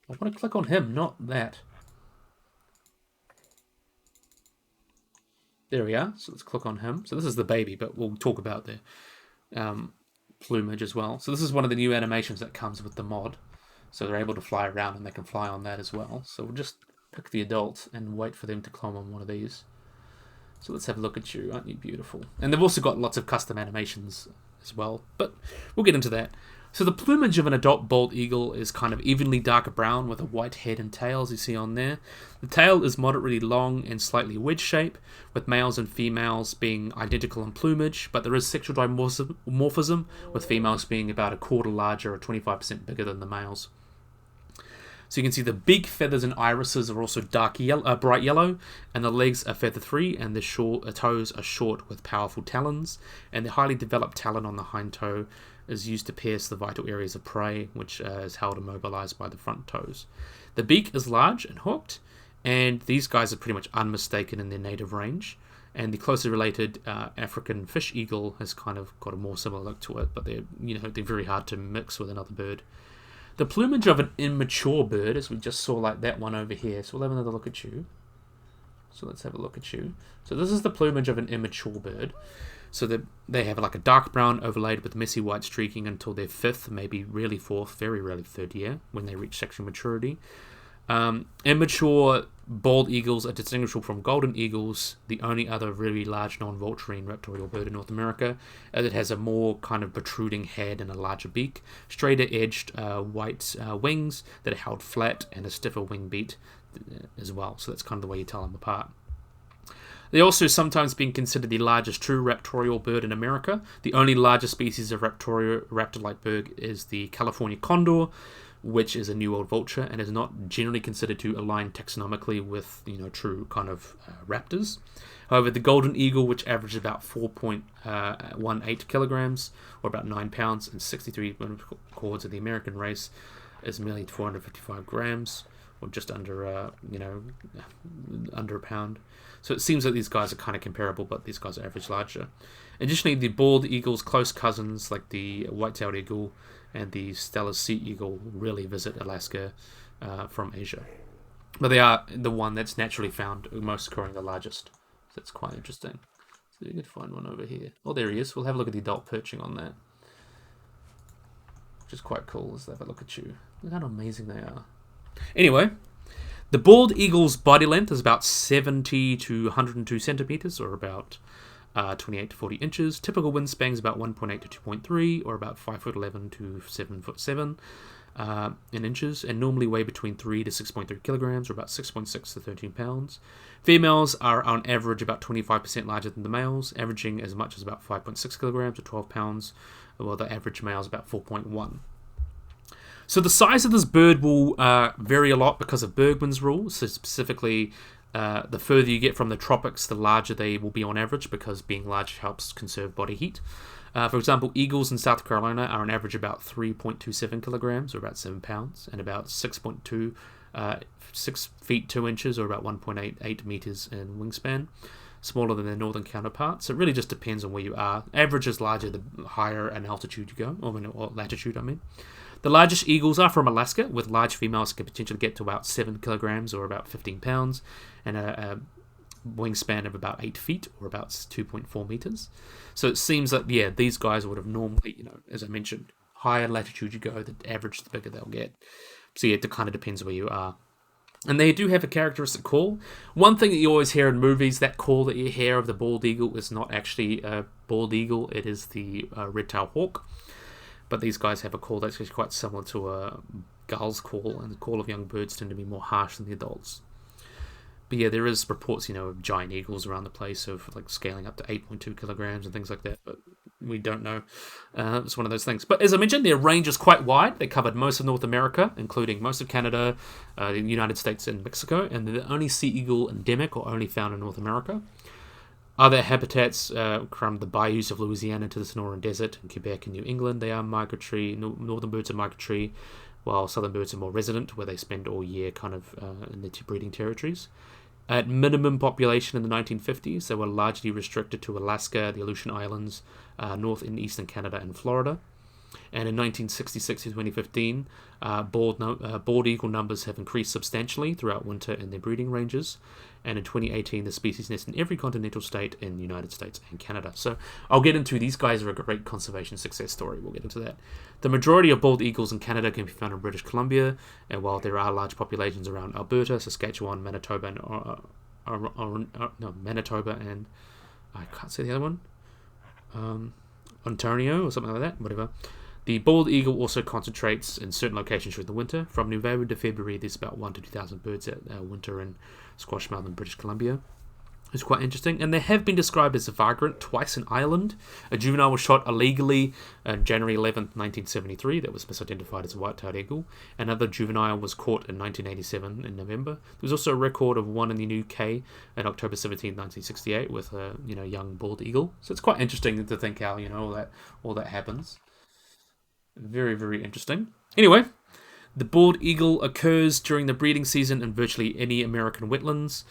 I want to click on him, not that. There we are. So let's click on him. So this is the baby, but we'll talk about the plumage as well. So this is one of the new animations that comes with the mod. So they're able to fly around and they can fly on that as well. So we'll just pick the adult and wait for them to climb on one of these. So let's have a look at you. Aren't you beautiful? And they've also got lots of custom animations as well. But we'll get into that. So the plumage of an adult bald eagle is kind of evenly darker brown with a white head and tail, as you see on there. The tail is moderately long and slightly wedge shape, with males and females being identical in plumage, but there is sexual dimorphism, with females being about a quarter larger or 25% bigger than the males. So you can see the beak, feathers, and irises are also bright yellow, and the legs are feather-free, and the toes are short with powerful talons, and the highly developed talon on the hind toe is used to pierce the vital areas of prey, which is held immobilized by the front toes. The beak is large and hooked, and these guys are pretty much unmistaken in their native range. And the closely related African fish eagle has kind of got a more similar look to it, but they're very hard to mix with another bird. The plumage of an immature bird, as we just saw like that one over here. So we'll have another look at you. So let's have a look at you. So this is the plumage of an immature bird. So they have like a dark brown overlaid with messy white streaking until their fifth, maybe really fourth, very rarely third year, when they reach sexual maturity. Immature bald eagles are distinguishable from golden eagles, the only other really large non-vulturine raptorial bird in North America, as it has a more kind of protruding head and a larger beak, straighter edged white wings that are held flat, and a stiffer wing beat as well. So that's kind of the way you tell them apart. They're also sometimes being considered the largest true raptorial bird in America. The only larger species of raptor-like bird is the California condor, which is a New World vulture and is not generally considered to align taxonomically with true kind of raptors. However, the golden eagle, which averages about 4.18 kilograms or about 9 pounds and 63 cords of the American race, is merely 455 grams or just under under a pound. So it seems that these guys are kind of comparable, but these guys are average larger. Additionally, the bald eagle's close cousins, like the white-tailed eagle and the Steller's sea eagle, rarely visit Alaska from Asia. But they are the one that's naturally found, most occurring the largest. So that's quite interesting. So you can find one over here. Oh, there he is. We'll have a look at the adult perching on that, which is quite cool. Let's have a look at you. Look how amazing they are. Anyway, the bald eagle's body length is about 70 to 102 centimeters, or about 28 to 40 inches. Typical wingspan is about 1.8 to 2.3, or about 5'11" to 7'7" in inches, and normally weigh between 3 to 6.3 kilograms, or about 6.6 to 13 pounds. Females are on average about 25% larger than the males, averaging as much as about 5.6 kilograms or 12 pounds, while the average male is about 4.1. So the size of this bird will vary a lot because of Bergman's rule. So specifically, the further you get from the tropics, the larger they will be on average, because being large helps conserve body heat. For example, eagles in South Carolina are on average about 3.27 kilograms, or about 7 pounds, and about 6 feet 2 inches, or about 1.88 meters in wingspan, smaller than their northern counterparts. It really just depends on where you are. Average is larger the higher in altitude you go, or latitude, I mean. The largest eagles are from Alaska, with large females can potentially get to about 7 kilograms, or about 15 pounds, and a wingspan of about 8 feet, or about 2.4 meters. So it seems that, these guys would have normally, as I mentioned, higher latitude you go, the average, the bigger they'll get. So it kind of depends where you are. And they do have a characteristic call. One thing that you always hear in movies, that call that you hear of the bald eagle is not actually a bald eagle, it is the red-tailed hawk. But these guys have a call that's actually quite similar to a gull's call, and the call of young birds tend to be more harsh than the adults. But there is reports, of giant eagles around the place of like scaling up to 8.2 kilograms and things like that, but we don't know. It's one of those things. But as I mentioned, their range is quite wide. They covered most of North America, including most of Canada, the United States, and Mexico, and they're the only sea eagle endemic or only found in North America. Other habitats from the bayous of Louisiana to the Sonoran Desert in Quebec and New England, they are migratory. Northern birds are migratory, while southern birds are more resident, where they spend all year kind of in their breeding territories. At minimum population in the 1950s, they were largely restricted to Alaska, the Aleutian Islands, north and eastern Canada, and Florida. And in 1966 to 2015, bald eagle numbers have increased substantially throughout winter in their breeding ranges. And in 2018, the species nest in every continental state in the United States and Canada. So I'll get into these guys are a great conservation success story. We'll get into that. The majority of bald eagles in Canada can be found in British Columbia, and while there are large populations around Alberta, Saskatchewan, Manitoba, and I can't say the other one, Ontario or something like that, whatever. The bald eagle also concentrates in certain locations during the winter. From November to February, there's about 1 to 2,000 birds at winter in Squashmouth in British Columbia. It's quite interesting. And they have been described as a vagrant twice in Ireland. A juvenile was shot illegally on January 11th, 1973. That was misidentified as a white-tailed eagle. Another juvenile was caught in 1987 in November. There was also a record of one in the UK on October 17th, 1968 with a young bald eagle. So it's quite interesting to think how all that happens. Very, very interesting. Anyway, the bald eagle occurs during the breeding season in virtually any American wetlands,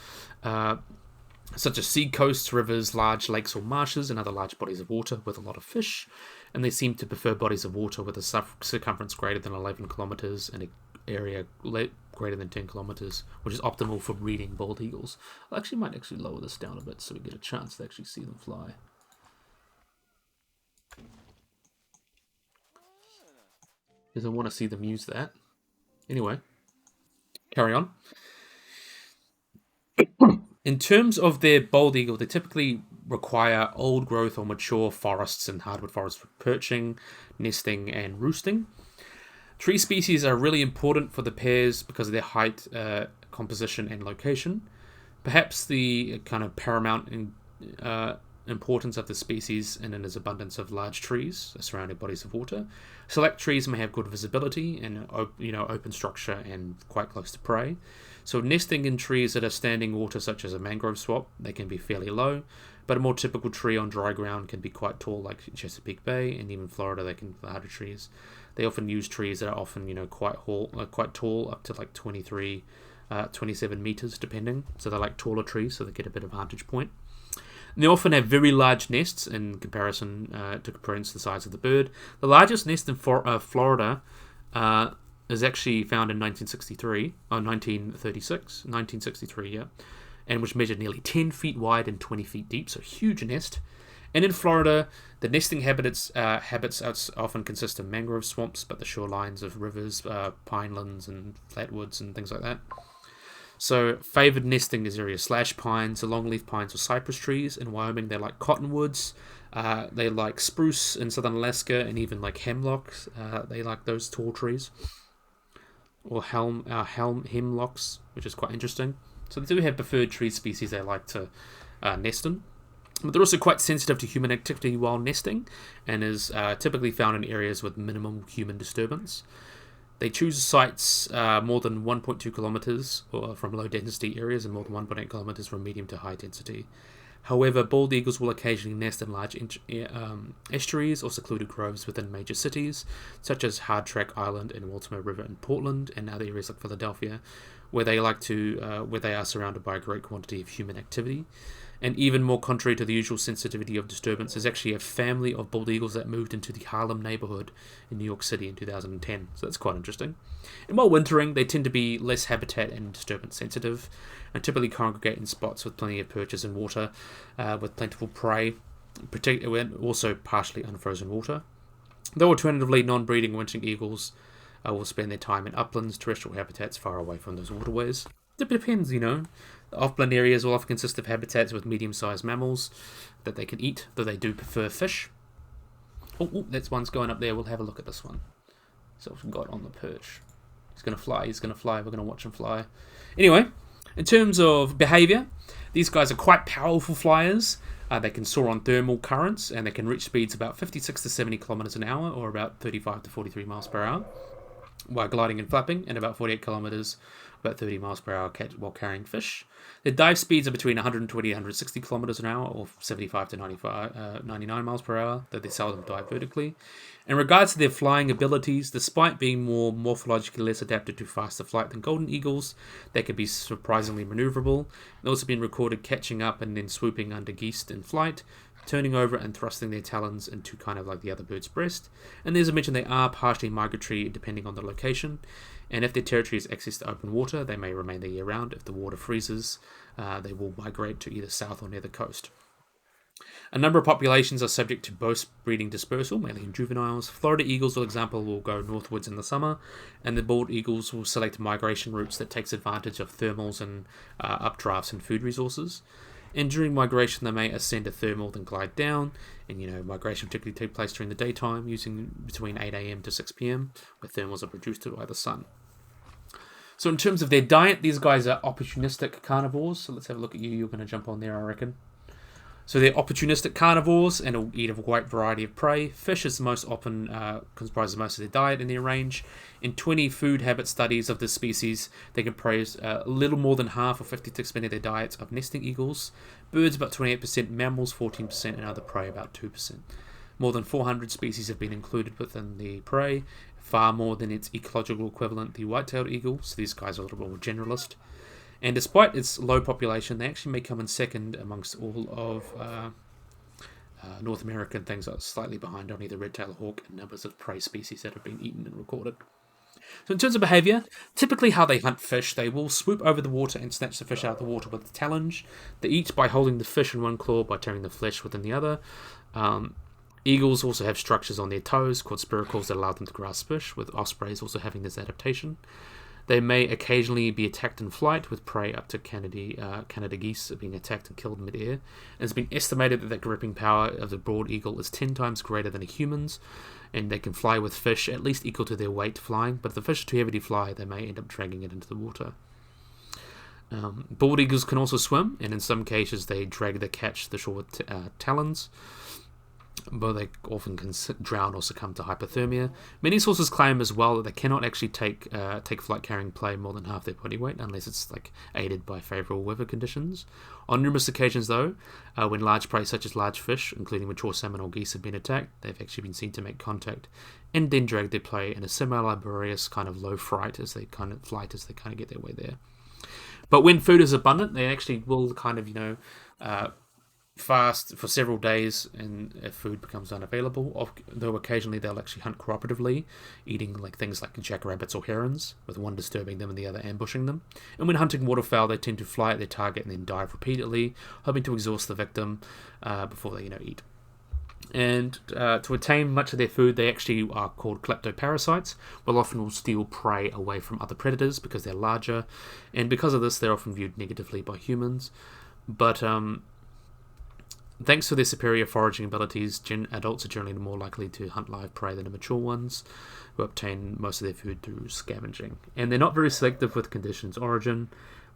such as sea coasts, rivers, large lakes or marshes, and other large bodies of water with a lot of fish. And they seem to prefer bodies of water with a circumference greater than 11 kilometers and an area greater than 10 kilometers, which is optimal for breeding bald eagles. I might lower this down a bit so we get a chance to actually see them fly. Because I want to see them use that. Anyway, carry on. In terms of their bald eagle, they typically require old growth or mature forests and hardwood forests for perching, nesting, and roosting. Tree species are really important for the pairs because of their height, composition, and location. Perhaps the kind of paramount importance of the species and in its abundance of large trees surrounding bodies of water. Select trees may have good visibility and open structure and quite close to prey. So nesting in trees that are standing water, such as a mangrove swamp, they can be fairly low, but a more typical tree on dry ground can be quite tall, like Chesapeake Bay, and even Florida they can harder trees. They often use trees that are often quite tall, up to like 27 meters depending. So they're like taller trees, so they get a bit of vantage point. And they often have very large nests in comparison to the size of the bird. The largest nest in Florida is actually found in 1963, yeah, and which measured nearly 10 feet wide and 20 feet deep, so huge nest. And in Florida, the nesting habits often consist of mangrove swamps, but the shorelines of rivers, pinelands, and flatwoods, and things like that. So, favoured nesting is area slash pines, the longleaf pines or cypress trees. In Wyoming, they like cottonwoods. They like spruce in southern Alaska, and even like hemlocks. They like those tall trees. Or hemlocks, which is quite interesting. So they do have preferred tree species they like to nest in. But they're also quite sensitive to human activity while nesting, and is typically found in areas with minimum human disturbance. They choose sites more than 1.2 kilometers from low density areas and more than 1.8 kilometers from medium to high density. However, bald eagles will occasionally nest in large estuaries or secluded groves within major cities, such as Hardtrack Island and Walthammer River in Portland, and other areas like Philadelphia, where they are surrounded by a great quantity of human activity. And even more contrary to the usual sensitivity of disturbance, there's actually a family of bald eagles that moved into the Harlem neighborhood in New York City in 2010. So that's quite interesting. And while wintering, they tend to be less habitat and disturbance sensitive, and typically congregate in spots with plenty of perches and water, with plentiful prey, and also partially unfrozen water. Though alternatively, non-breeding wintering eagles will spend their time in uplands, terrestrial habitats far away from those waterways. It depends, The upland areas will often consist of habitats with medium-sized mammals that they can eat, though they do prefer fish. Oh, that's one's going up there. We'll have a look at this one. So we've got on the perch. He's going to fly. We're going to watch him fly. Anyway, in terms of behaviour, these guys are quite powerful flyers. They can soar on thermal currents, and they can reach speeds about 56 to 70 kilometers an hour, or about 35 to 43 miles per hour, while gliding and flapping, and about 48 kilometers, about 30 miles per hour while carrying fish. Their dive speeds are between 120 and 160 kilometers an hour, or 75 to 99 miles per hour, though they seldom dive vertically. In regards to their flying abilities, despite being more morphologically less adapted to faster flight than golden eagles, they can be surprisingly maneuverable. They've also been recorded catching up and then swooping under geese in flight, turning over and thrusting their talons into kind of like the other bird's breast. And as I mentioned, they are partially migratory depending on the location. And if their territory is access to open water, they may remain there year-round. If the water freezes, they will migrate to either south or near the coast. A number of populations are subject to both breeding dispersal, mainly in juveniles. Florida eagles, for example, will go northwards in the summer, and the bald eagles will select migration routes that takes advantage of thermals and updrafts and food resources. And during migration, they may ascend a thermal, then glide down. And, migration typically takes place during the daytime, using between 8 a.m. to 6 p.m., where thermals are produced by the sun. So in terms of their diet, these guys are opportunistic carnivores. So let's have a look at you. You're going to jump on there, I reckon. So they're opportunistic carnivores and will eat a wide variety of prey. Fish is the most often comprises most of their diet in their range. In 20 food habit studies of this species, they comprise a little more than half or 56% of their diets of nesting eagles. Birds about 28%, mammals 14%, and other prey about 2%. More than 400 species have been included within the prey, far more than its ecological equivalent, the white-tailed eagle. So these guys are a little bit more generalist. And despite its low population, they actually may come in second amongst all of North American things that are slightly behind only the red-tailed hawk and numbers of prey species that have been eaten and recorded. So in terms of behavior, typically how they hunt fish, they will swoop over the water and snatch the fish out of the water with the talons. They eat by holding the fish in one claw by tearing the flesh within the other. Eagles also have structures on their toes called spiracles that allow them to grasp fish, with ospreys also having this adaptation. They may occasionally be attacked in flight, with prey up to Canada geese being attacked and killed mid-air. And it's been estimated that the gripping power of the broad eagle is 10 times greater than a human's, and they can fly with fish at least equal to their weight flying, but if the fish are too heavy to fly, they may end up dragging it into the water. Bald eagles can also swim, and in some cases they drag the catch the shore with talons, but they often can drown or succumb to hypothermia. Many sources claim as well that they cannot actually take flight carrying prey more than half their body weight unless it's aided by favourable weather conditions. On numerous occasions though, when large prey such as large fish, including mature salmon or geese, have been attacked, they've actually been seen to make contact and then drag their prey in a semi-laborious kind of low flight as they kind of get their way there. But when food is abundant, they actually will kind of fast for several days, and if food becomes unavailable, though occasionally they'll actually hunt cooperatively, eating things like jackrabbits or herons, with one disturbing them and the other ambushing them. And when hunting waterfowl, they tend to fly at their target and then dive repeatedly, hoping to exhaust the victim before they eat. And to attain much of their food, they actually are called kleptoparasites, will often steal prey away from other predators because they're larger, and because of this they're often viewed negatively by humans. But thanks to their superior foraging abilities, adults are generally more likely to hunt live prey than immature ones, who obtain most of their food through scavenging. And they're not very selective with conditions origin,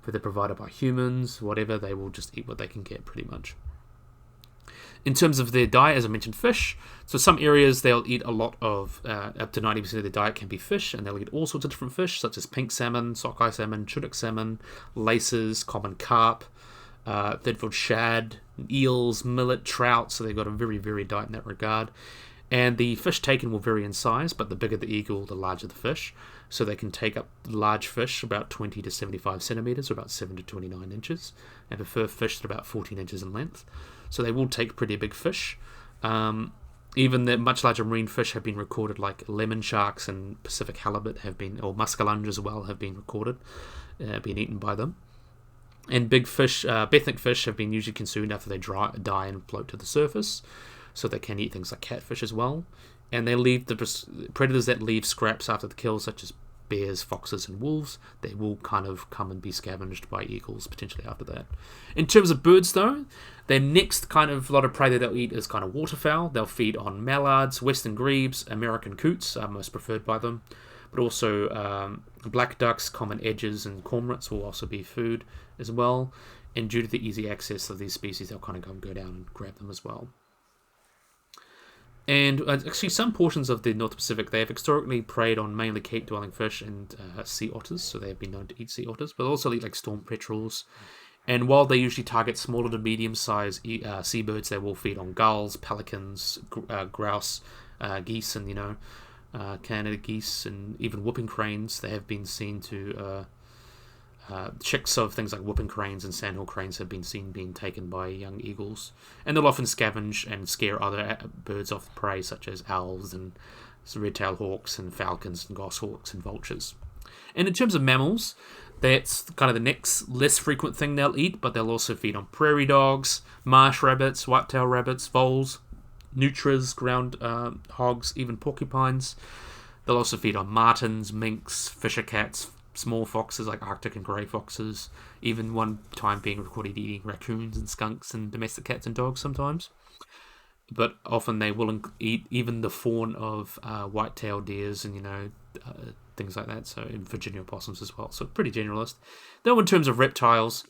whether provided by humans, whatever, they will just eat what they can get pretty much. In terms of their diet, as I mentioned, fish. So some areas they'll eat a lot of, up to 90% of their diet can be fish, and they'll eat all sorts of different fish, such as pink salmon, sockeye salmon, chinook salmon, laces, common carp, third-filled shad, eels, millet, trout, so they've got a very varied diet in that regard. And the fish taken will vary in size, but the bigger the eagle, the larger the fish. So they can take up large fish, about 20 to 75 centimetres, or about 7 to 29 inches, and prefer fish that are about 14 inches in length. So they will take pretty big fish. Even the much larger marine fish have been recorded, like lemon sharks and Pacific halibut or muskellunge as well, have been recorded, being eaten by them. And big fish, benthic fish, have been usually consumed after they die and float to the surface. So they can eat things like catfish as well. And they leave the predators that leave scraps after the kill, such as bears, foxes, and wolves. They will kind of come and be scavenged by eagles potentially after that. In terms of birds, though, their next kind of lot of prey that they'll eat is kind of waterfowl. They'll feed on mallards, western grebes, American coots are most preferred by them, but also black ducks, common edges, and cormorants will also be food as well. And due to the easy access of these species, they'll kind of go down and grab them as well. And actually, some portions of the North Pacific, they have historically preyed on mainly cave-dwelling fish and sea otters, so they have been known to eat sea otters, but also eat like storm petrels And while they usually target smaller to medium-sized seabirds, they will feed on gulls, pelicans, grouse, geese, and Canada geese, and even whooping cranes. They have been seen to chicks of things like whooping cranes and sandhill cranes have been seen being taken by young eagles, and they'll often scavenge and scare other birds off prey, such as owls and red-tailed hawks and falcons and goshawks and vultures. And in terms of mammals, that's kind of the next less frequent thing they'll eat, but they'll also feed on prairie dogs, marsh rabbits, white-tailed rabbits, voles, nutrias, ground hogs, even porcupines. They'll also feed on martens, minks, fisher cats, small foxes like Arctic and grey foxes, even one time being recorded eating raccoons and skunks and domestic cats and dogs sometimes. But often they will eat even the fawn of white-tailed deers and, things like that, so in Virginia opossums as well. So pretty generalist. Though in terms of reptiles,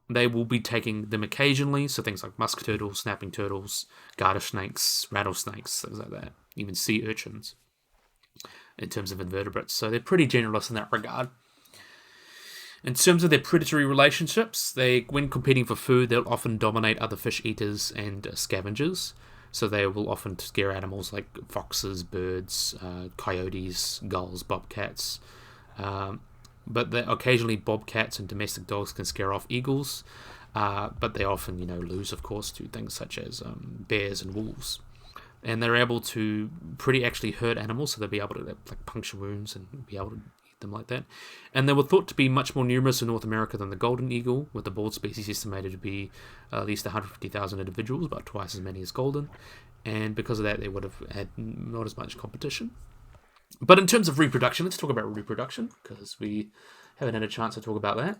they will be taking them occasionally, so things like musk turtles, snapping turtles, garter snakes, rattlesnakes, things like that, even sea urchins in terms of invertebrates. So they're pretty generalist in that regard. In terms of their predatory relationships, when competing for food, they'll often dominate other fish eaters and scavengers. So they will often scare animals like foxes, birds, coyotes, gulls, bobcats. But occasionally bobcats and domestic dogs can scare off eagles. But they often, lose, of course, to things such as bears and wolves. And they're able to pretty actually hurt animals, so they'll be able to puncture wounds and be able to eat them like that. And they were thought to be much more numerous in North America than the golden eagle, with the bald species estimated to be at least 150,000 individuals, about twice as many as golden. And because of that, they would have had not as much competition. But in terms of reproduction, let's talk about reproduction, because we haven't had a chance to talk about that.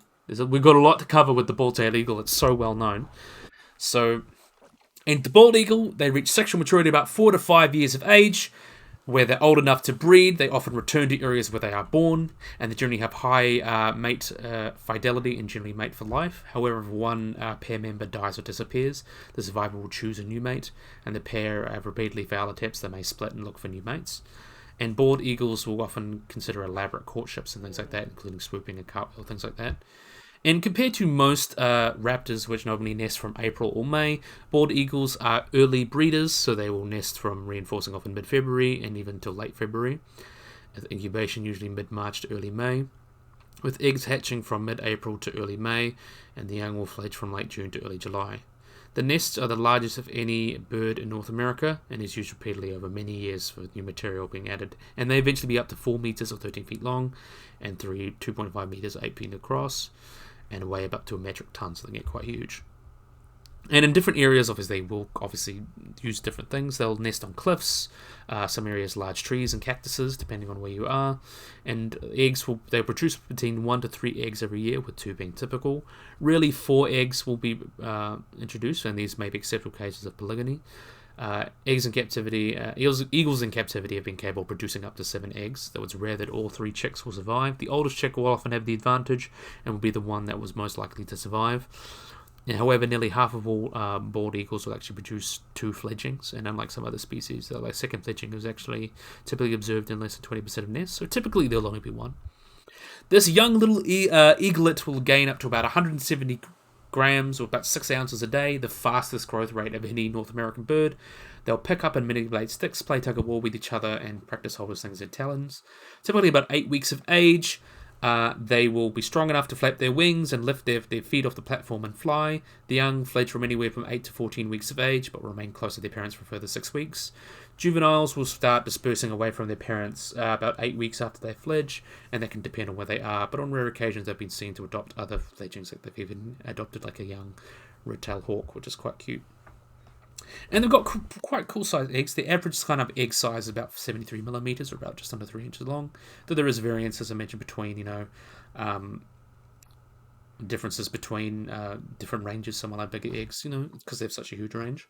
We've got a lot to cover with the bald-tailed eagle. It's so well known. So, in the bald eagle, they reach sexual maturity about 4 to 5 years of age. Where they're old enough to breed, they often return to areas where they are born, and they generally have high mate fidelity and generally mate for life. However, if one pair member dies or disappears, the survivor will choose a new mate, and the pair repeatedly fail attempts, they may split and look for new mates. And bald eagles will often consider elaborate courtships and things like that, including swooping and cartwheel, things like that. And compared to most raptors, which normally nest from April or May, bald eagles are early breeders, so they will nest from reinforcing off in mid-February and even till late February. Incubation usually mid-March to early May, with eggs hatching from mid-April to early May, and the young will fledge from late June to early July. The nests are the largest of any bird in North America, and is used repeatedly over many years for new material being added. And they eventually be up to 4 meters or 13 feet long, and 2.5 meters, 8 feet across, and weigh up to a metric ton, so they get quite huge. And in different areas, obviously, they will obviously use different things. They'll nest on cliffs, some areas large trees and cactuses, depending on where you are. And they'll produce between 1 to 3 eggs every year, with 2 being typical. Really, 4 eggs will be introduced, and these may be exceptional cases of polygamy. Eggs in captivity, eagles in captivity have been capable of producing up to 7 eggs, though it's rare that all 3 chicks will survive. The oldest chick will often have the advantage and will be the one that was most likely to survive. However, nearly half of all bald eagles will actually produce 2 fledglings, and unlike some other species, their second fledgling is actually typically observed in less than 20% of nests, so typically there'll only be one. This young little eaglet will gain up to about 170 grams or about 6 ounces a day, the fastest growth rate of any North American bird. They'll pick up and manipulate sticks, play tug-of-war with each other, and practice holding things in talons. Typically about 8 weeks of age, they will be strong enough to flap their wings and lift their feet off the platform and fly. The young fledge from anywhere from 8 to 14 weeks of age, but will remain close to their parents for a further 6 weeks. Juveniles will start dispersing away from their parents about 8 weeks after they fledge, and that can depend on where they are, but on rare occasions they've been seen to adopt other fledglings. Like they've even adopted like a young red-tailed hawk, which is quite cute. And they've got quite cool sized eggs. The average kind of egg size is about 73 millimeters, or about just under 3 inches long. Though there is variance, as I mentioned, between differences between different ranges. Some will have bigger eggs, because they have such a huge range.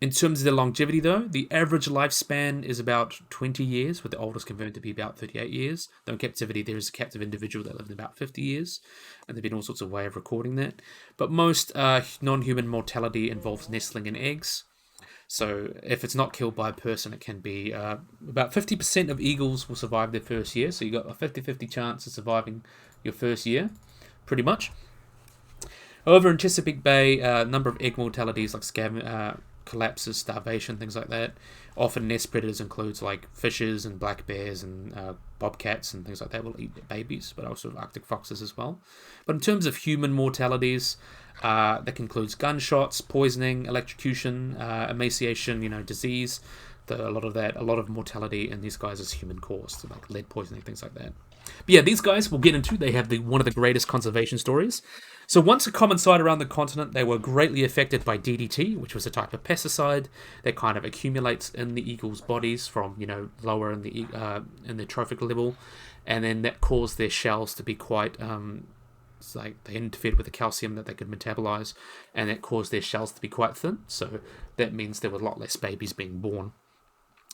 In terms of their longevity, though, the average lifespan is about 20 years, with the oldest confirmed to be about 38 years. Though in captivity, there is a captive individual that lived about 50 years, and there have been all sorts of ways of recording that. But most non-human mortality involves nestling in eggs. So if it's not killed by a person, it can be about 50% of eagles will survive their first year. So you've got a 50-50 chance of surviving your first year, pretty much. However, in Chesapeake Bay, a number of egg mortalities like collapses, starvation, things like that. Often nest predators includes like fishes and black bears and bobcats and things like that will eat their babies, but also Arctic foxes as well. But in terms of human mortalities, that includes gunshots, poisoning, electrocution, emaciation, disease. A lot of mortality in these guys is human caused, so like lead poisoning, things like that. But yeah, these guys we'll get into. They have one of the greatest conservation stories. So once a common sight around the continent, they were greatly affected by DDT, which was a type of pesticide that kind of accumulates in the eagles' bodies from lower in the trophic level, and then that caused their shells to be quite it's like they interfered with the calcium that they could metabolize, and that caused their shells to be quite thin. So that means there were a lot less babies being born.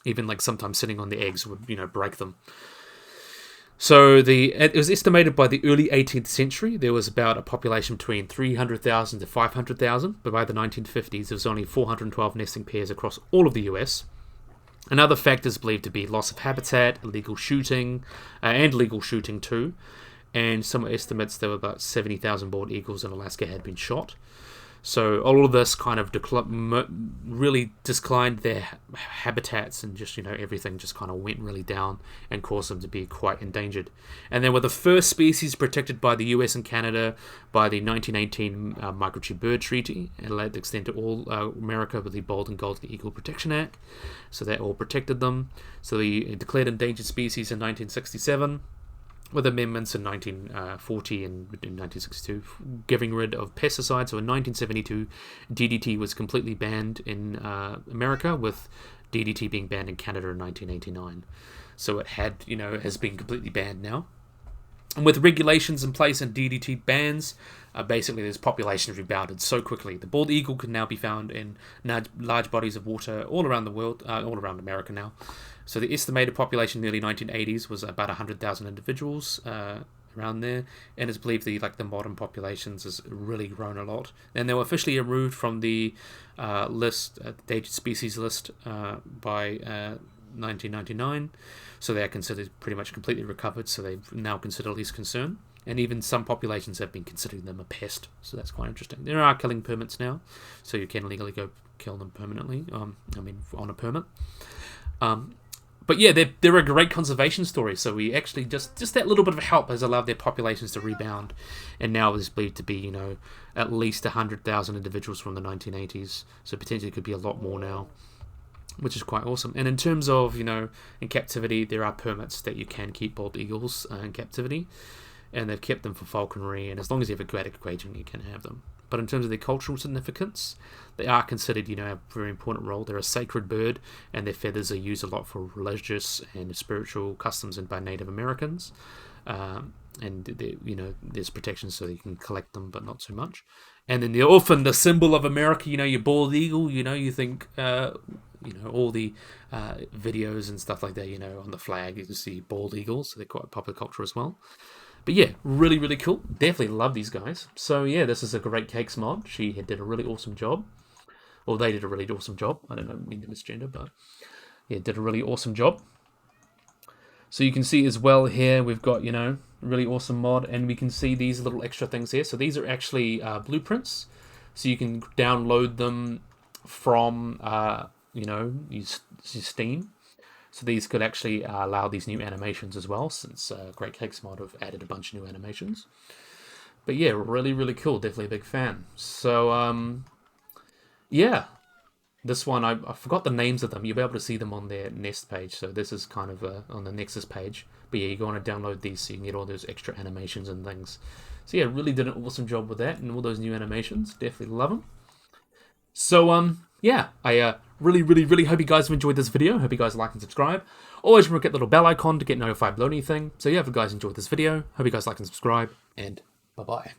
Even like sometimes sitting on the eggs would break them. So it was estimated by the early 18th century there was about a population between 300,000 to 500,000, but by the 1950s there was only 412 nesting pairs across all of the US. Another factor is believed to be loss of habitat, illegal shooting, and legal shooting too. And some estimates there were about 70,000 bald eagles in Alaska had been shot. So all of this kind of really declined their habitats, and just everything just kind of went really down and caused them to be quite endangered. And they were the first species protected by the US and Canada by the 1918 Migratory Bird Treaty, and allowed to extend to all America with the Bald and Golden Eagle Protection Act. So that all protected them. So they declared endangered species in 1967. With amendments in 1940 and in 1962, getting rid of pesticides. So in 1972, DDT was completely banned in America, with DDT being banned in Canada in 1989. So it has been completely banned now. And with regulations in place and DDT bans, basically this population rebounded so quickly. The bald eagle can now be found in large bodies of water all around the world, all around America now. So the estimated population in the early 1980s was about 100,000 individuals around there, and it's believed the modern populations has really grown a lot. And they were officially removed from the endangered species list by 1999. So they are considered pretty much completely recovered. So they've now considered least concern. And even some populations have been considering them a pest. So that's quite interesting. There are killing permits now, so you can legally go kill them permanently. On a permit. But yeah, they're a great conservation story. So we actually just that little bit of help has allowed their populations to rebound, and now is believed to be at least 100,000 individuals from the 1980s. So potentially it could be a lot more now, which is quite awesome. And in terms of in captivity, there are permits that you can keep bald eagles in captivity, and they've kept them for falconry. And as long as you have a aquatic equation, you can have them. But in terms of their cultural significance, they are considered, a very important role. They're a sacred bird, and their feathers are used a lot for religious and spiritual customs and by Native Americans. And there's protection so you can collect them, but not so much. And then they're often the symbol of America. Your bald eagle. You think, all the videos and stuff like that. On the flag you can see bald eagles. So they're quite popular culture as well. But yeah, really, really cool. Definitely love these guys. So yeah, this is a great cakes mod. She did a really awesome job. Or they did a really awesome job. I don't mean to misgender, but yeah, did a really awesome job. So you can see as well here, we've got, really awesome mod. And we can see these little extra things here. So these are actually blueprints. So you can download them from, use Steam. So these could actually allow these new animations as well, since Great Cakes Mod have added a bunch of new animations. But yeah, really, really cool. Definitely a big fan. So, yeah. This one, I forgot the names of them. You'll be able to see them on their Nest page. So this is kind of on the Nexus page. But yeah, you're going to download these so you can get all those extra animations and things. So yeah, really did an awesome job with that and all those new animations. Definitely love them. So, yeah, I really, really, really hope you guys have enjoyed this video. Hope you guys like and subscribe. Always remember to get the little bell icon to get notified below anything. So yeah, if you guys enjoyed this video, hope you guys like and subscribe, and bye-bye.